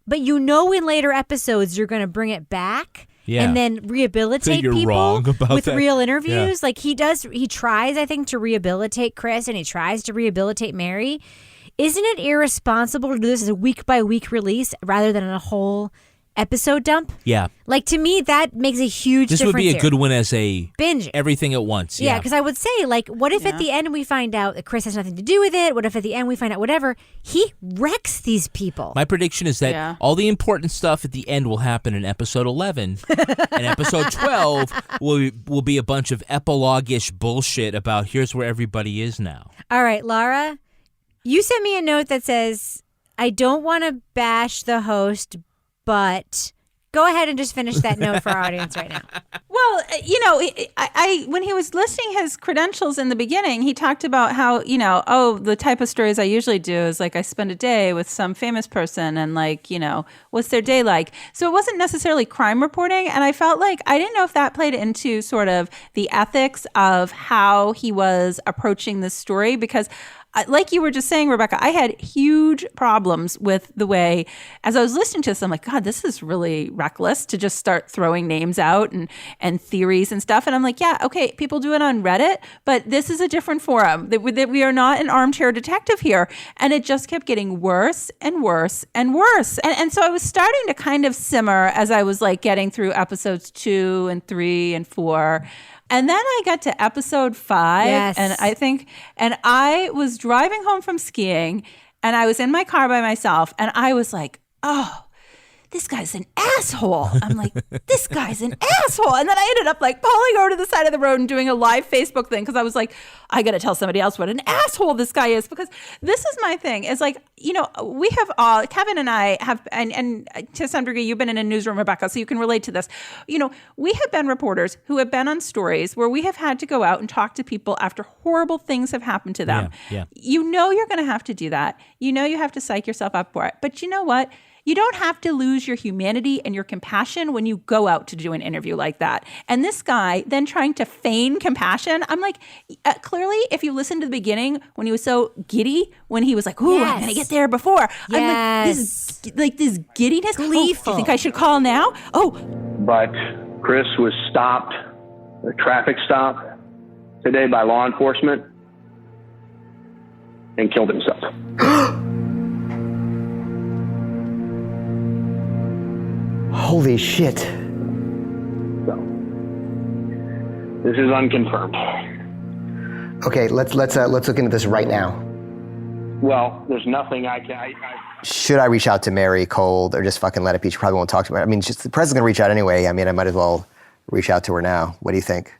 but in later episodes you're going to bring it back, and then rehabilitate you're people wrong about with that. real interviews. Yeah. Like he tries, I think, to rehabilitate Chris and he tries to rehabilitate Mary. Isn't it irresponsible to do this as a week-by-week release rather than a whole episode dump? Yeah. Like, to me, that makes a huge difference. This would be a here. good one as a binge. Everything at once. Yeah, because I would say, like, what if at the end we find out that Chris has nothing to do with it? What if at the end we find out whatever? He wrecks these people. My prediction is that all the important stuff at the end will happen in episode 11, and episode 12 will be a bunch of epilogue-ish bullshit about here's where everybody is now. All right, Laura, you sent me a note that says, I don't want to bash the host, but go ahead and just finish that note for our audience right now. Well, I when he was listing his credentials in the beginning, he talked about how, the type of stories I usually do is like I spend a day with some famous person and like, what's their day like? So it wasn't necessarily crime reporting. And I felt like I didn't know if that played into sort of the ethics of how he was approaching this story, because like you were just saying, Rebecca, I had huge problems with the way, as I was listening to this, I'm like, God, this is really reckless to just start throwing names out and theories and stuff. And I'm like, yeah, okay, people do it on Reddit, but this is a different forum. That we are not an armchair detective here. And it just kept getting worse and worse and worse. And so I was starting to kind of simmer as I was like getting through episodes 2 and 3 and 4. And then I got to episode 5, and I was driving home from skiing, and I was in my car by myself, and I was like, oh, this guy's an asshole. I'm like, this guy's an asshole. And then I ended up like pulling over to the side of the road and doing a live Facebook thing because I was like, I got to tell somebody else what an asshole this guy is, because this is my thing. Is like, we have all, Kevin and I have, and to some degree, you've been in a newsroom, Rebecca, so you can relate to this. We have been reporters who have been on stories where we have had to go out and talk to people after horrible things have happened to them. Yeah. You're going to have to do that. You have to psych yourself up for it. But you know what? You don't have to lose your humanity and your compassion when you go out to do an interview like that. And this guy then trying to feign compassion, I'm like, clearly, if you listen to the beginning when he was so giddy, when he was like, ooh, I'm going to get there before. Yes. I'm like, this giddiness. Gleeful. Oh, you think I should call now? Oh. But Chris was stopped, a traffic stop today by law enforcement, and killed himself. Holy shit. So, this is unconfirmed. Okay, let's look into this right now. Well, there's nothing I can... Should I reach out to Mary cold or just fucking let it be? She probably won't talk to me. I mean, the president's going to reach out anyway. I mean, I might as well reach out to her now. What do you think?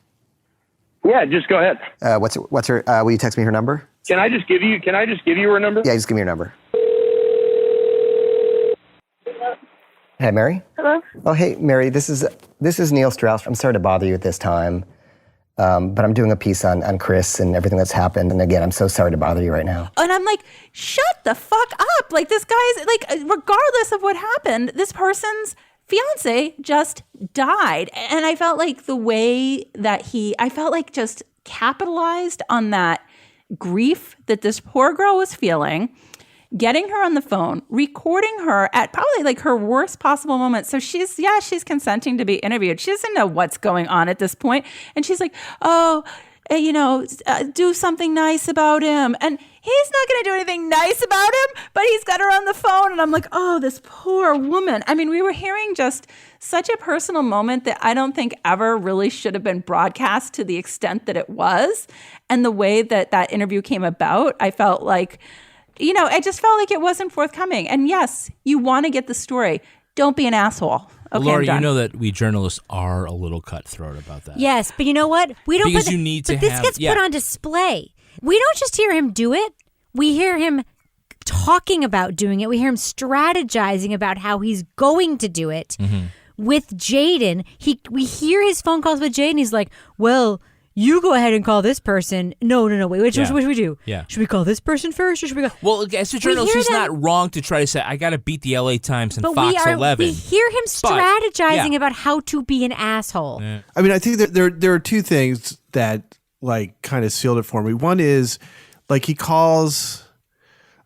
Yeah, just go ahead. What's her, will you text me her number? Can I just give you her number? Yeah, just give me your number. Hey, Mary? Hello? Oh, hey, Mary, this is Neil Strauss. I'm sorry to bother you at this time, but I'm doing a piece on Chris and everything that's happened. And again, I'm so sorry to bother you right now. And I'm like, shut the fuck up. Like, this guy's, like, regardless of what happened, this person's fiance just died. And I felt like the way that I felt like just capitalized on that grief that this poor girl was feeling, getting her on the phone, recording her at probably like her worst possible moment. So she's consenting to be interviewed. She doesn't know what's going on at this point. And she's like, do something nice about him. And he's not going to do anything nice about him, but he's got her on the phone. And I'm like, oh, this poor woman. I mean, we were hearing just such a personal moment that I don't think ever really should have been broadcast to the extent that it was. And the way that interview came about, I felt like, I just felt like it wasn't forthcoming. And yes, you want to get the story. Don't be an asshole. Okay, Laura, you know that we journalists are a little cutthroat about that. Yes, but you know what? We don't. Because you need to But this have- gets yeah. put on display. We don't just hear him do it. We hear him talking about doing it. We hear him strategizing about how he's going to do it with Jaden. We hear his phone calls with Jaden. He's like, well, you go ahead and call this person. No, wait. What should we do? Yeah. Should we call this person first or should we go? Well, as a journalist, he's not wrong to try to say, I got to beat the LA Times and Fox 11. We hear him strategizing about how to be an asshole. Yeah. I mean, I think that there are two things that like kind of sealed it for me. One is like he calls,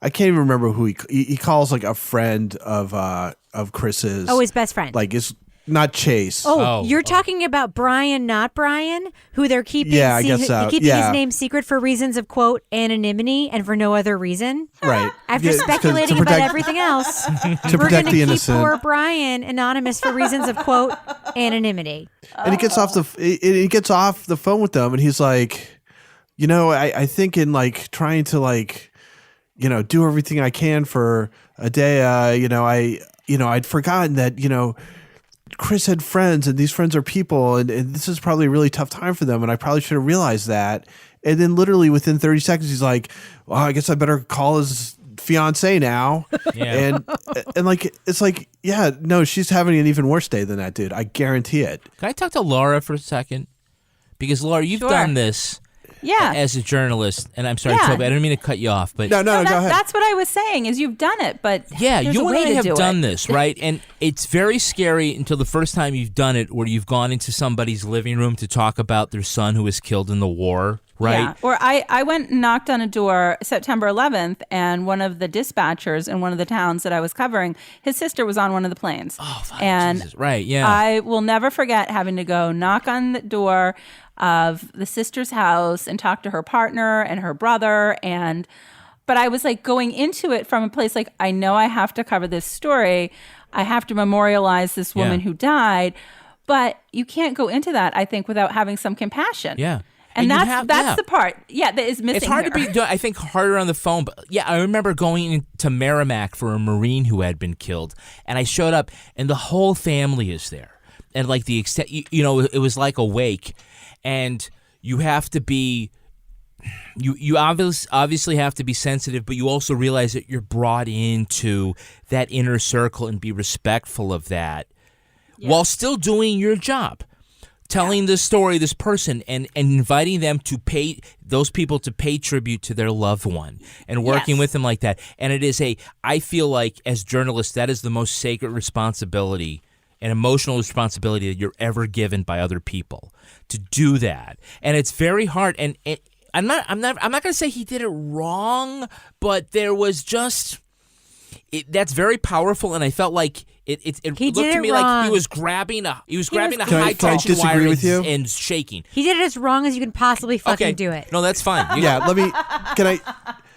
I can't even remember who he calls like a friend of Chris's. Oh, his best friend. Like his not Chase. You're talking about Brian, not Brian, who they're keeping. Yeah, I guess so. Keeping his name secret for reasons of quote anonymity and for no other reason. Right. After speculating about everything else, to we're protect going the to keep innocent. poor Brian anonymous for reasons of quote anonymity. And he gets off the phone with them, and he's like, I think in like trying to like, do everything I can for a day. I'd forgotten that Chris had friends, and these friends are people, and this is probably a really tough time for them, and I probably should have realized that. And then literally within 30 seconds, he's like, well, I guess I better call his fiance now. Yeah. And like, it's like, yeah, no, she's having an even worse day than that dude. I guarantee it. Can I talk to Laura for a second? Because Laura, you've done this. Yeah. As a journalist, and I'm sorry, Yeah. Toby, I didn't mean to cut you off, but no, go ahead. That's what I was saying. Is you've done it, but yeah, there's you a and way I to have do done it. this, right? And it's very scary until the first time you've done it, where you've gone into somebody's living room to talk about their son who was killed in the war, right? Yeah. Or I went and knocked on a door September 11th, and one of the dispatchers in one of the towns that I was covering, his sister was on one of the planes. Oh, and Jesus. Right, yeah. I will never forget having to go knock on the door of the sister's house and talk to her partner and her brother. But I was like going into it from a place like, I know I have to cover this story. I have to memorialize this woman who died. But you can't go into that, I think, without having some compassion. Yeah. And that's the part, that is missing. It's hard here. to be, I think, harder on the phone. But yeah, I remember going into Merrimack for a Marine who had been killed, and I showed up, and the whole family is there, and like the extent, it was like a wake, and you have to be, you obviously have to be sensitive, but you also realize that you're brought into that inner circle and be respectful of that, while still doing your job. Telling this story, this person, and inviting them to pay those people to pay tribute to their loved one and working with them like that. And it is I feel like as journalists, that is the most sacred responsibility and emotional responsibility that you're ever given by other people to do that. And it's very hard. And I'm not going to say he did it wrong, but there was just that's very powerful. And I felt like it looked to me like he was grabbing a high tension wire and shaking. He did it as wrong as you can possibly fucking do it. No, that's fine. Can I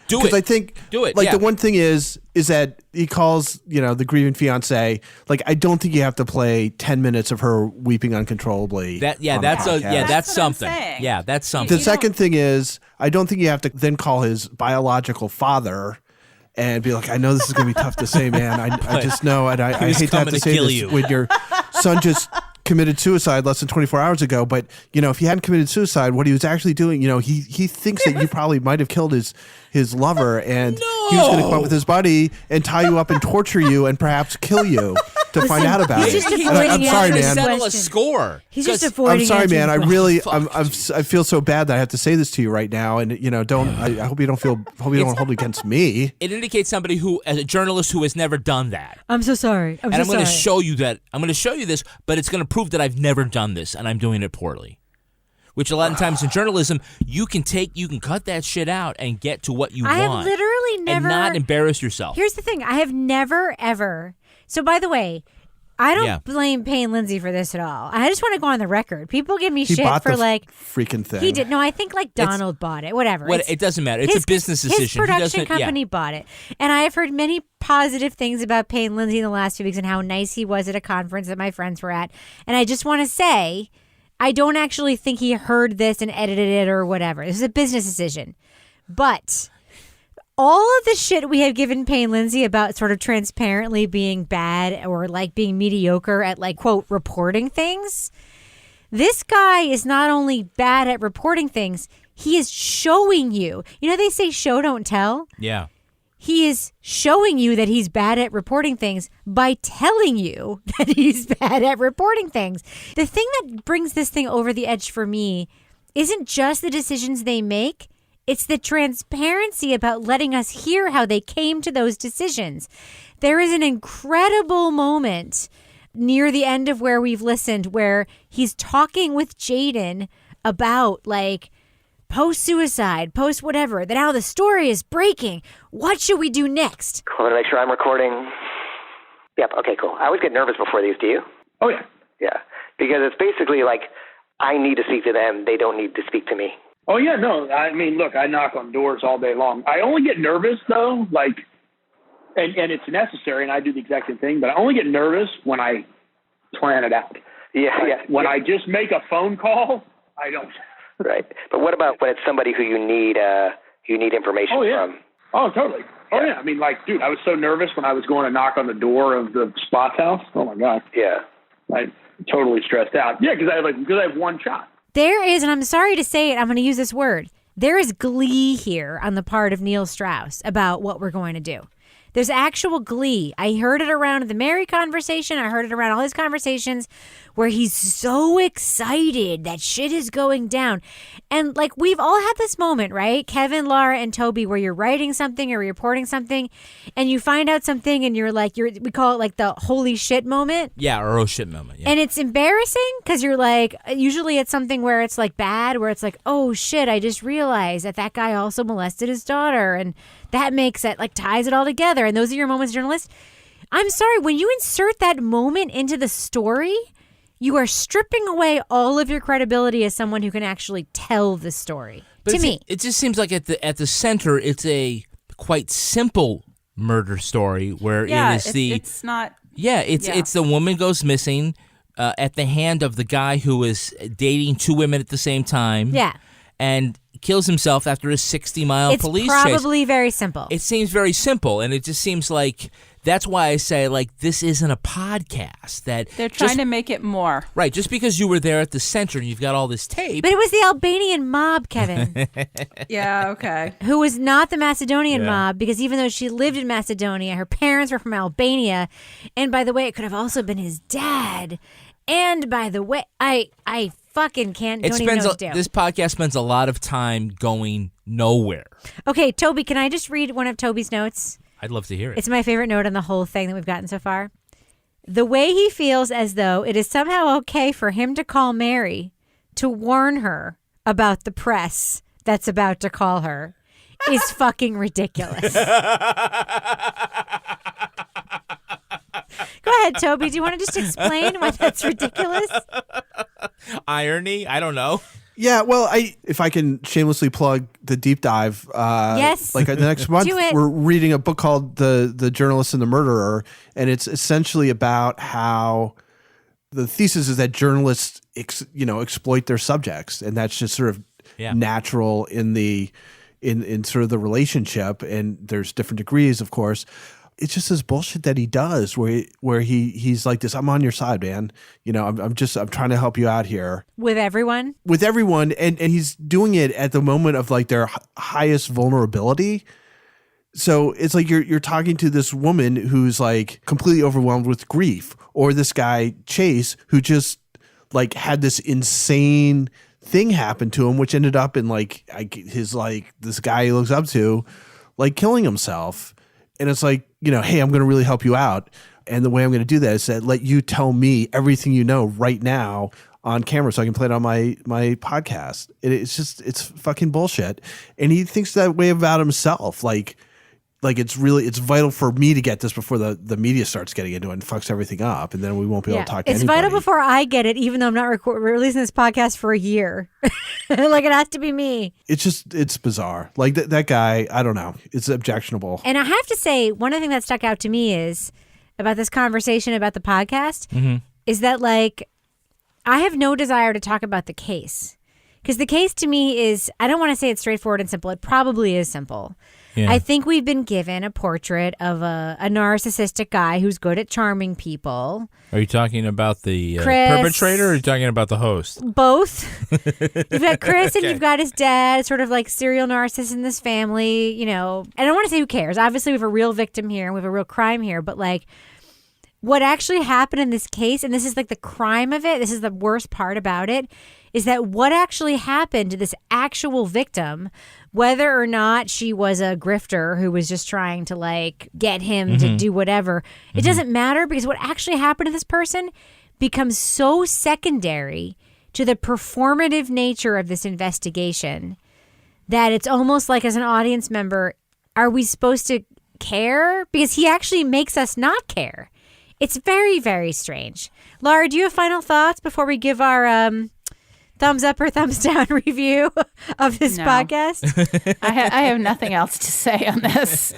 do it? Because I think the one thing is that he calls the grieving fiance. Like, I don't think you have to play 10 minutes of her weeping uncontrollably. That's something. Yeah, that's something. The second thing is, I don't think you have to then call his biological father and be like, I know this is going to be tough to say, man. I just know, and I hate to have to say this when your son just committed suicide less than 24 hours ago. But, if he hadn't committed suicide, what he was actually doing, he thinks that you probably might have killed his lover, and he was going to come up with his buddy and tie you up and torture you and perhaps kill you to find out about it. I'm sorry, man. Settle a score. He's just avoiding. I'm sorry, man. I feel so bad that I have to say this to you right now, and I hope you don't hold it against me. It indicates somebody who, as a journalist, who has never done that. I'm so sorry. I'm going to show you that. I'm going to show you this, but it's going to prove that I've never done this and I'm doing it poorly. Which a lot of times in journalism, you can cut that shit out and get to what you want. I have literally never... And not embarrass yourself. Here's the thing. I have never, ever... So, by the way, I don't blame Payne Lindsay for this at all. I just want to go on the record. People give me shit for like... freaking thing. He did. No, I think like Donald bought it. Whatever. It doesn't matter. It's a business decision. His production company bought it. And I have heard many positive things about Payne Lindsay in the last few weeks and how nice he was at a conference that my friends were at. And I just want to say... I don't actually think he heard this and edited it or whatever. This is a business decision. But all of the shit we have given Payne Lindsay about sort of transparently being bad or like being mediocre at like, quote, reporting things, this guy is not only bad at reporting things, he is showing you. They say show, don't tell. Yeah. He is showing you that he's bad at reporting things by telling you that he's bad at reporting things. The thing that brings this thing over the edge for me isn't just the decisions they make. It's the transparency about letting us hear how they came to those decisions. There is an incredible moment near the end of where we've listened where he's talking with Jaden about like, post-suicide, post-whatever, that now the story is breaking. What should we do next? I want to make sure I'm recording. Yep, okay, cool. I always get nervous before these, do you? Oh, yeah. Yeah, because it's basically like I need to speak to them. They don't need to speak to me. Oh, yeah, no. I mean, look, I knock on doors all day long. I only get nervous, though, like, and it's necessary, and I do the exact same thing, but I only get nervous when I plan it out. Yeah, When I just make a phone call, I don't. Right. But what about when it's somebody who you need information from? Oh, totally. Oh, yeah. I mean, like, dude, I was so nervous when I was going to knock on the door of the Spots house. Oh, my God. Yeah. I totally stressed out. Yeah, because I have one shot. There is, and I'm sorry to say it, I'm going to use this word. There is glee here on the part of Neil Strauss about what we're going to do. There's actual glee. I heard it around the Mary conversation. I heard it around all his conversations where he's so excited that shit is going down. And like we've all had this moment, right? Kevin, Laura, and Toby, where you're writing something or reporting something and you find out something and you're like, we call it like the holy shit moment. Yeah, or oh shit moment. Yeah. And it's embarrassing because you're like, usually it's something where it's like bad, where it's like, oh shit, I just realized that guy also molested his daughter. And that makes it like ties it all together. And those are your moments, journalist. I'm sorry, when you insert that moment into the story, you are stripping away all of your credibility as someone who can actually tell the story. But to me, it just seems like at the center, it's a quite simple murder story where it's not. Yeah, it's the woman goes missing at the hand of the guy who is dating two women at the same time. Yeah. And kills himself after a 60-mile police chase. It's probably very simple. It seems very simple, and it just seems like that's why I say, like, this isn't a podcast. That they're trying to make it more. Right, just because you were there at the center and you've got all this tape. But it was the Albanian mob, Kevin. Yeah, okay. Who was not the Macedonian mob, because even though she lived in Macedonia, her parents were from Albania. And by the way, it could have also been his dad. And by the way, I fucking don't even know what to do. This podcast spends a lot of time going nowhere. Okay, Toby, can I just read one of Toby's notes? I'd love to hear it. It's my favorite note on the whole thing that we've gotten so far. The way he feels as though it is somehow okay for him to call Mary to warn her about the press that's about to call her is fucking ridiculous. Go ahead, Toby. Do you want to just explain why that's ridiculous? Irony? I don't know. Yeah, well, if I can shamelessly plug the deep dive. Yes. Like the next month, Do it. we're reading a book called The Journalist and the Murderer, and it's essentially about how the thesis is that journalists, exploit their subjects, and that's just sort of natural in sort of the relationship, and there's different degrees, of course. It's just this bullshit that he does where he's like this, I'm on your side, man. I'm trying to help you out here. With everyone? With everyone. And he's doing it at the moment of like their highest vulnerability. So it's like you're talking to this woman who's like completely overwhelmed with grief, or this guy, Chase, who just like had this insane thing happen to him, which ended up in this guy he looks up to, like killing himself. And it's like, hey, I'm going to really help you out. And the way I'm going to do that is that let you tell me everything you know right now on camera so I can play it on my podcast. It's fucking bullshit. And he thinks that way about himself. Like it's vital for me to get this before the media starts getting into it and fucks everything up. And then we won't be able to talk to anybody. It's vital before I get it, even though I'm not releasing this podcast for a year. Like it has to be me. It's bizarre. Like that guy, I don't know. It's objectionable. And I have to say, one of the things that stuck out to me is about this conversation about the podcast is that like I have no desire to talk about the case. Because the case to me is, I don't want to say it's straightforward and simple. It probably is simple. Yeah. I think we've been given a portrait of a narcissistic guy who's good at charming people. Are you talking about the perpetrator, or are you talking about the host? Both. You've got Chris and you've got his dad, sort of like serial narcissist in this family, And I don't want to say who cares. Obviously, we have a real victim here and we have a real crime here. But like what actually happened in this case, and this is like the crime of it, this is the worst part about it, is that what actually happened to this actual victim, whether or not she was a grifter who was just trying to like get him to do whatever, it doesn't matter, because what actually happened to this person becomes so secondary to the performative nature of this investigation that it's almost like, as an audience member, are we supposed to care? Because he actually makes us not care. It's very, very strange. Laura, do you have final thoughts before we give our thumbs up or thumbs down review of this podcast? I have nothing else to say on this,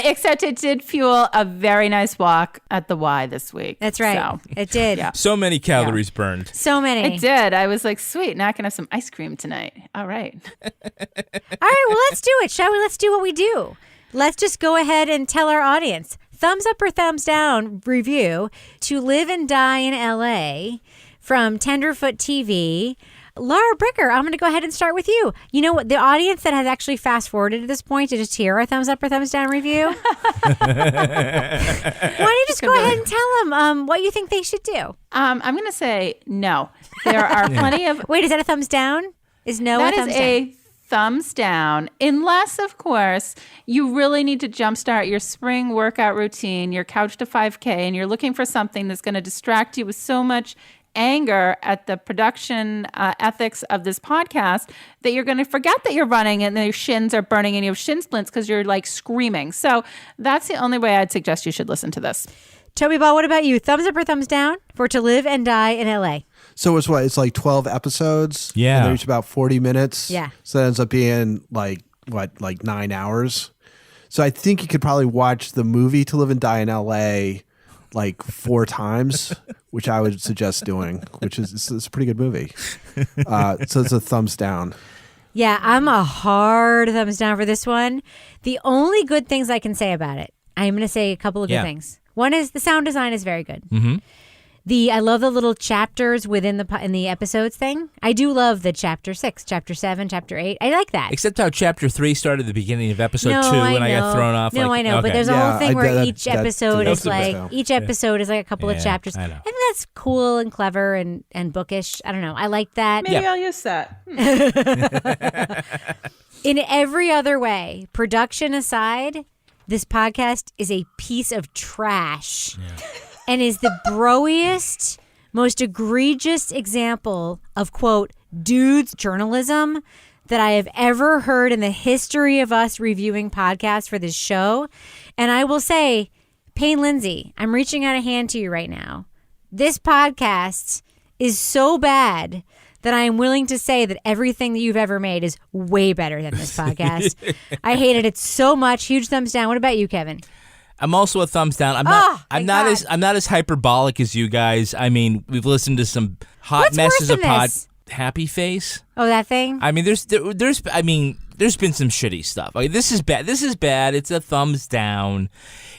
except it did fuel a very nice walk at the Y this week. That's right. So, it did. Yeah. So many calories burned. So many. It did. I was like, sweet, now I can have some ice cream tonight. All right. All right, well, let's do it, shall we? Let's do what we do. Let's just go ahead and tell our audience. Thumbs up or thumbs down review To Live and Die in L.A. from Tenderfoot TV. Laura Bricker, I'm going to go ahead and start with you. You know what? The audience that has actually fast forwarded to this point to just hear our thumbs up or thumbs down review. Why don't you just go ahead and tell them what you think they should do? I'm going to say no. There are plenty of... Wait, is that a thumbs down? Is no that a thumbs is a thumbs down, unless, of course, you really need to jumpstart your spring workout routine, your couch to 5K, and you're looking for something that's going to distract you with so much anger at the production ethics of this podcast that you're going to forget that you're running and your shins are burning and you have shin splints because you're like screaming. So that's the only way I'd suggest you should listen to this. Toby Ball, what about you? Thumbs up or thumbs down for To Live and Die in L.A.? So it's what? It's like 12 episodes? Yeah. And they're each about 40 minutes? Yeah. So that ends up being like 9 hours? So I think you could probably watch the movie To Live and Die in L.A. like 4 times, which I would suggest doing, which is it's a pretty good movie. So it's a thumbs down. Yeah, I'm a hard thumbs down for this one. The only good things I can say about it, I'm going to say a couple of good things. One is the sound design is very good. Mm-hmm. I love the little chapters within the episodes thing. I do love the chapter 6, chapter 7, chapter 8. I like that. Except how chapter 3 started at the beginning of episode 2 and I got thrown off. No, like, I know, okay. but there's a whole thing where each episode is like a couple of chapters. I know. I think that's cool and clever and bookish. I don't know. I like that. Maybe I'll use that. In every other way, production aside, this podcast is a piece of trash. Yeah. And is the broiest, most egregious example of, quote, dudes journalism that I have ever heard in the history of us reviewing podcasts for this show. And I will say, Payne Lindsay, I'm reaching out a hand to you right now. This podcast is so bad that I am willing to say that everything that you've ever made is way better than this podcast. I hated it so much. Huge thumbs down. What about you, Kevin? I'm also a thumbs down. I'm not as hyperbolic as you guys. I mean, we've listened to some hot messes of Happy Face. Oh, that thing? I mean, there's been some shitty stuff. I mean, this is bad. This is bad. It's a thumbs down.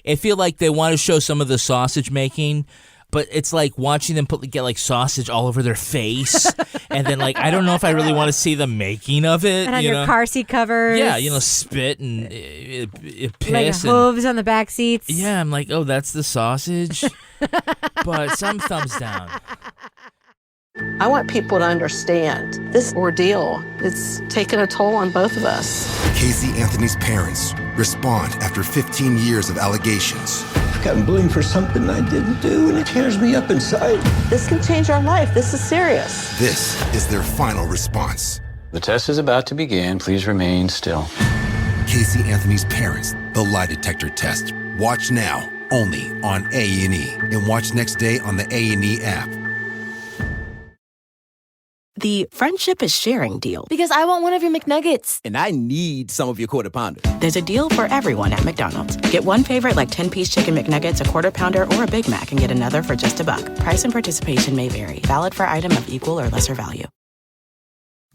I feel like they want to show some of the sausage making, but it's like watching them get like sausage all over their face, and then like I don't know if I really want to see the making of it. And on your car seat covers. Yeah, spit and piss. Like hooves on the back seats. Yeah, I'm like, oh, that's the sausage. But some thumbs down. I want people to understand this ordeal. It's taken a toll on both of us. Casey Anthony's parents respond after 15 years of allegations. I've gotten blamed for something I didn't do, and it tears me up inside. This can change our life. This is serious. This is their final response. The test is about to begin. Please remain still. Casey Anthony's parents, the lie detector test. Watch now, only on A&E. And watch next day on the A&E app. The friendship is sharing deal. Because I want one of your McNuggets. And I need some of your Quarter Pounder. There's a deal for everyone at McDonald's. Get one favorite like 10-piece chicken McNuggets, a Quarter Pounder, or a Big Mac, and get another for just $1. Price and participation may vary. Valid for item of equal or lesser value.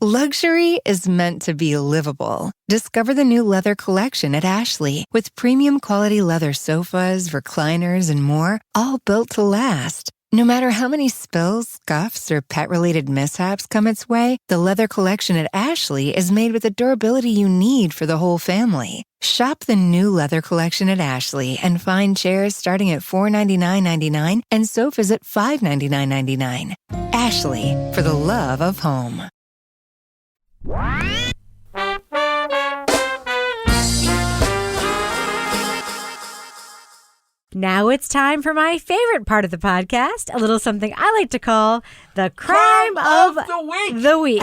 Luxury is meant to be livable. Discover the new leather collection at Ashley with premium quality leather sofas, recliners, and more, all built to last. No matter how many spills, scuffs, or pet-related mishaps come its way, the leather collection at Ashley is made with the durability you need for the whole family. Shop the new leather collection at Ashley and find chairs starting at $499.99 and sofas at $599.99. Ashley, for the love of home. Now it's time for my favorite part of the podcast, a little something I like to call the crime of the week.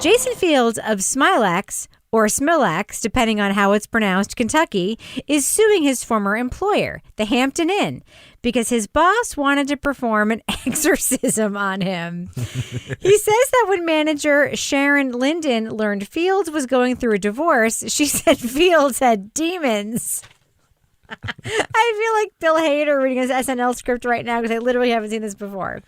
Jason Fields of Smilex, or Smilax, depending on how it's pronounced, Kentucky, is suing his former employer, the Hampton Inn, because his boss wanted to perform an exorcism on him. He says that when manager Sharon Linden learned Fields was going through a divorce, she said Fields had demons. I feel like Bill Hader reading his SNL script right now because I literally haven't seen this before.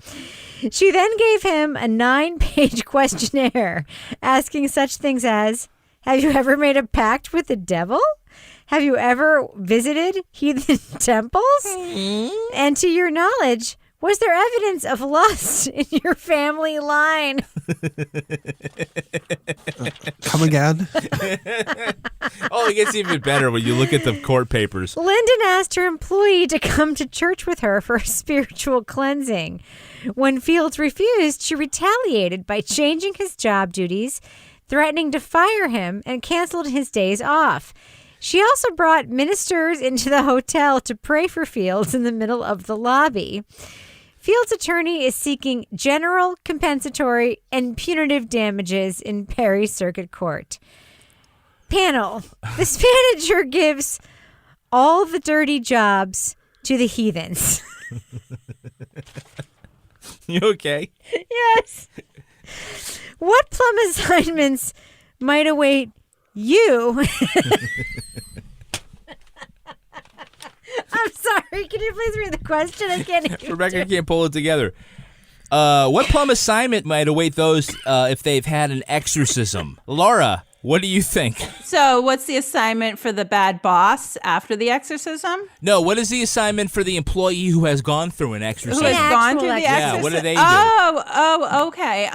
She then gave him a 9-page questionnaire asking such things as, have you ever made a pact with the devil? Have you ever visited heathen temples? And to your knowledge, was there evidence of lust in your family line? Come again? Oh, it gets even better when you look at the court papers. Lyndon asked her employee to come to church with her for a spiritual cleansing. When Fields refused, she retaliated by changing his job duties, threatening to fire him, and canceled his days off. She also brought ministers into the hotel to pray for Fields in the middle of the lobby. Fields' attorney is seeking general, compensatory, and punitive damages in Perry Circuit Court. Panel, this manager gives all the dirty jobs to the heathens. You okay? Yes. What plum assignments might await you? I'm sorry. Can you please read the question? I can't hear Rebecca can't pull it together. What plum assignment might await those if they've had an exorcism? Laura, what do you think? So what's the assignment for the bad boss after the exorcism? No, what is the assignment for the employee who has gone through an exorcism? Who has gone through the exorcism? Yeah, what do they do? Oh, okay.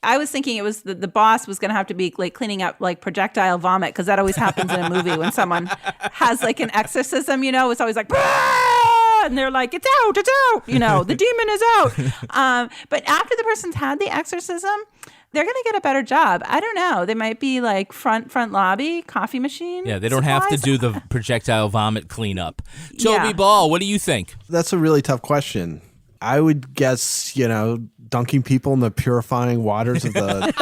I was thinking it was the boss was going to have to be like cleaning up like projectile vomit because that always happens in a movie when someone has like an exorcism, you know, it's always like, "Bah!" and they're like, it's out, you know, the demon is out. But after the person's had the exorcism, they're going to get a better job. I don't know. They might be like front lobby, coffee machine. Yeah, they don't have to do the projectile vomit cleanup. Toby Ball, what do you think? That's a really tough question. I would guess, dunking people in the purifying waters of the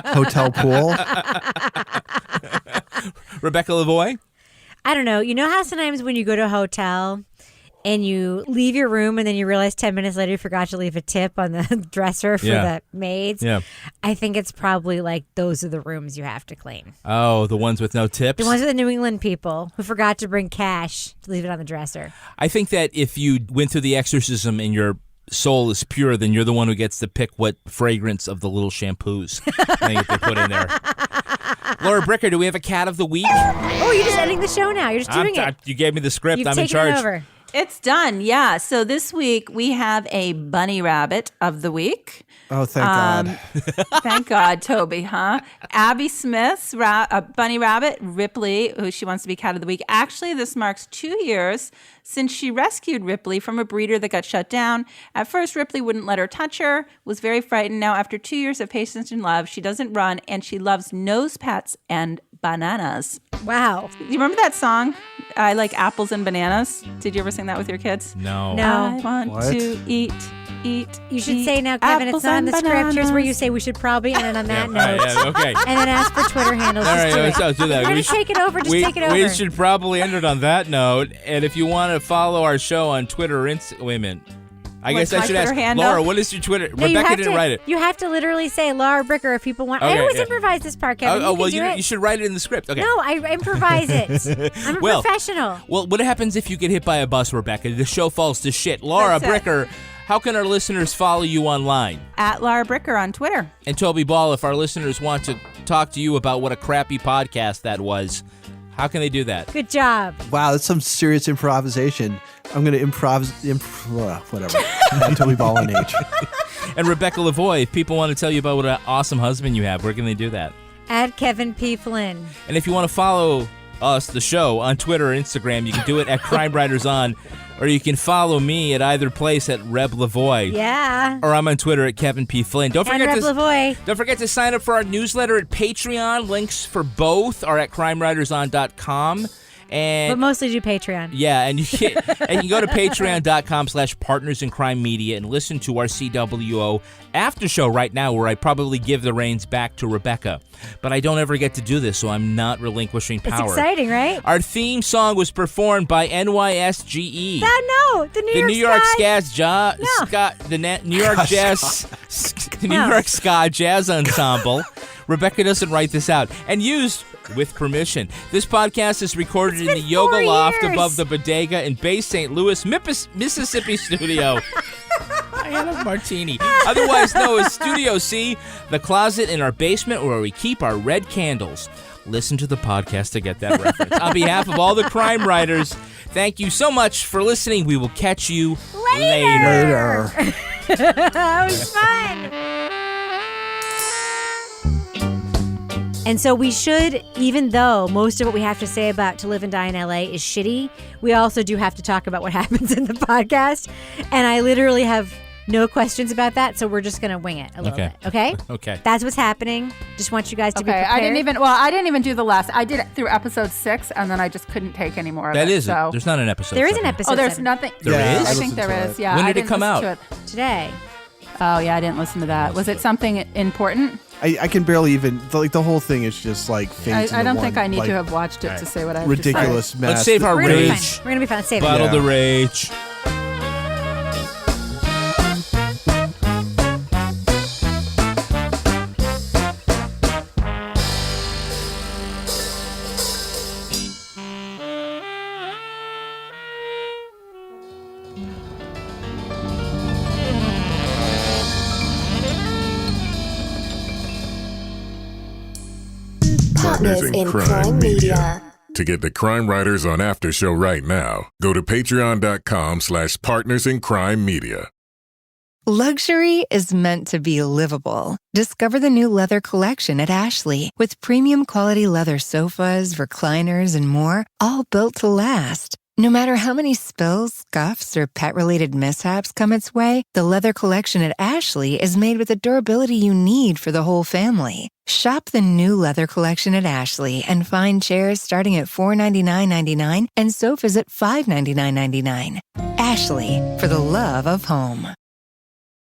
hotel pool. Rebecca Lavoie? I don't know. You know how sometimes when you go to a hotel and you leave your room and then you realize 10 minutes later you forgot to leave a tip on the dresser for the maids? Yeah. I think it's probably like those are the rooms you have to clean. Oh, the ones with no tips? The ones with the New England people who forgot to bring cash to leave it on the dresser. I think that if you went through the exorcism and your soul is pure, then you're the one who gets to pick what fragrance of the little shampoos they put in there. Laura Bricker, do we have a cat of the week? Oh, you're just ending the show now. You're just doing it. You gave me the script. You've I'm in taken charge. It over. It's done, yeah. So this week we have a bunny rabbit of the week. Oh, thank God. Thank God, Toby, huh? Abby Smith's bunny rabbit, Ripley, who she wants to be cat of the week. Actually, this marks 2 years since she rescued Ripley from a breeder that got shut down. At first, Ripley wouldn't let her touch her, was very frightened. Now, after 2 years of patience and love, she doesn't run, and she loves nose pats and bananas. Wow. You remember that song, I Like Apples and Bananas? Did you ever sing that with your kids? No. I want to eat. You should say now, Kevin, it's not in the script. Here's where you say we should probably end on that note. Okay. And then ask for Twitter handles. All right, let's do that. We're going to take it over. Just take it over. We should probably end it on that note. And if you want to follow our show on Twitter or wait a minute. I guess I should ask Laura, what is your Twitter? No, Rebecca didn't write it. You have to literally say Laura Bricker if people want. Okay, I always improvise this part, Kevin. You should write it in the script. Okay. No, I improvise it. I'm a professional. Well, what happens if you get hit by a bus, Rebecca? The show falls to shit. Laura Bricker, how can our listeners follow you online? At Laura Bricker on Twitter. And Toby Ball, if our listeners want to talk to you about what a crappy podcast that was, how can they do that? Good job. Wow, that's some serious improvisation. I'm going to whatever. I'm Toby Ball on H. And Rebecca Lavoie, if people want to tell you about what an awesome husband you have, where can they do that? At Kevin P. Flynn. And if you want to follow us, the show, on Twitter or Instagram, you can do it at Crime Writers On, or you can follow me at either place at Reb Lavoie. Yeah. Or I'm on Twitter at Kevin P. Flynn. Don't forget to sign up for our newsletter at Patreon. Links for both are at crimewriterson.com. And but mostly do Patreon. Yeah, and you can go to patreon.com/partnersincrimemedia and listen to our CWO after show right now, where I probably give the reins back to Rebecca. But I don't ever get to do this, so I'm not relinquishing power. It's exciting, right? Our theme song was performed by NYSGE. The New York Ska Jazz Ensemble. Rebecca doesn't write this out. And used with permission. This podcast is recorded in the Yoga Loft above the Bodega in Bay St. Louis, Mississippi studio. I had a martini. Otherwise known as Studio C, the closet in our basement where we keep our red candles. Listen to the podcast to get that reference. On behalf of all the crime writers, thank you so much for listening. We will catch you later. That was fun. And so we should, even though most of what we have to say about To Live and Die in LA is shitty, we also do have to talk about what happens in the podcast. And I literally have no questions about that, so we're just going to wing it a little bit. Okay? Okay. That's what's happening. Just want you guys to be prepared. I didn't even do the last. I did it through episode 6, and then I just couldn't take any more of it. There's not an episode. There is an episode. Oh, there's 7. nothing. There is? I think there is. Yeah. When I did it didn't come listen out? to it. Today. Oh, yeah, I didn't listen to that. Was it something important? I can barely even, the whole thing is just like fades I into don't one, think I need like, to have watched it to say what I have ridiculous to say. mess. Let's save our We're rage. going to be fine. Let's save it. Bottle the rage. Partners in Crime Media. To get the crime writers on After Show right now, go to patreon.com/partnersincrimemedia. Luxury is meant to be livable. Discover the new leather collection at Ashley with premium quality leather sofas, recliners, and more, all built to last. No matter how many spills, scuffs, or pet-related mishaps come its way, the leather collection at Ashley is made with the durability you need for the whole family. Shop the new leather collection at Ashley and find chairs starting at $499.99 and sofas at $599.99. Ashley, for the love of home.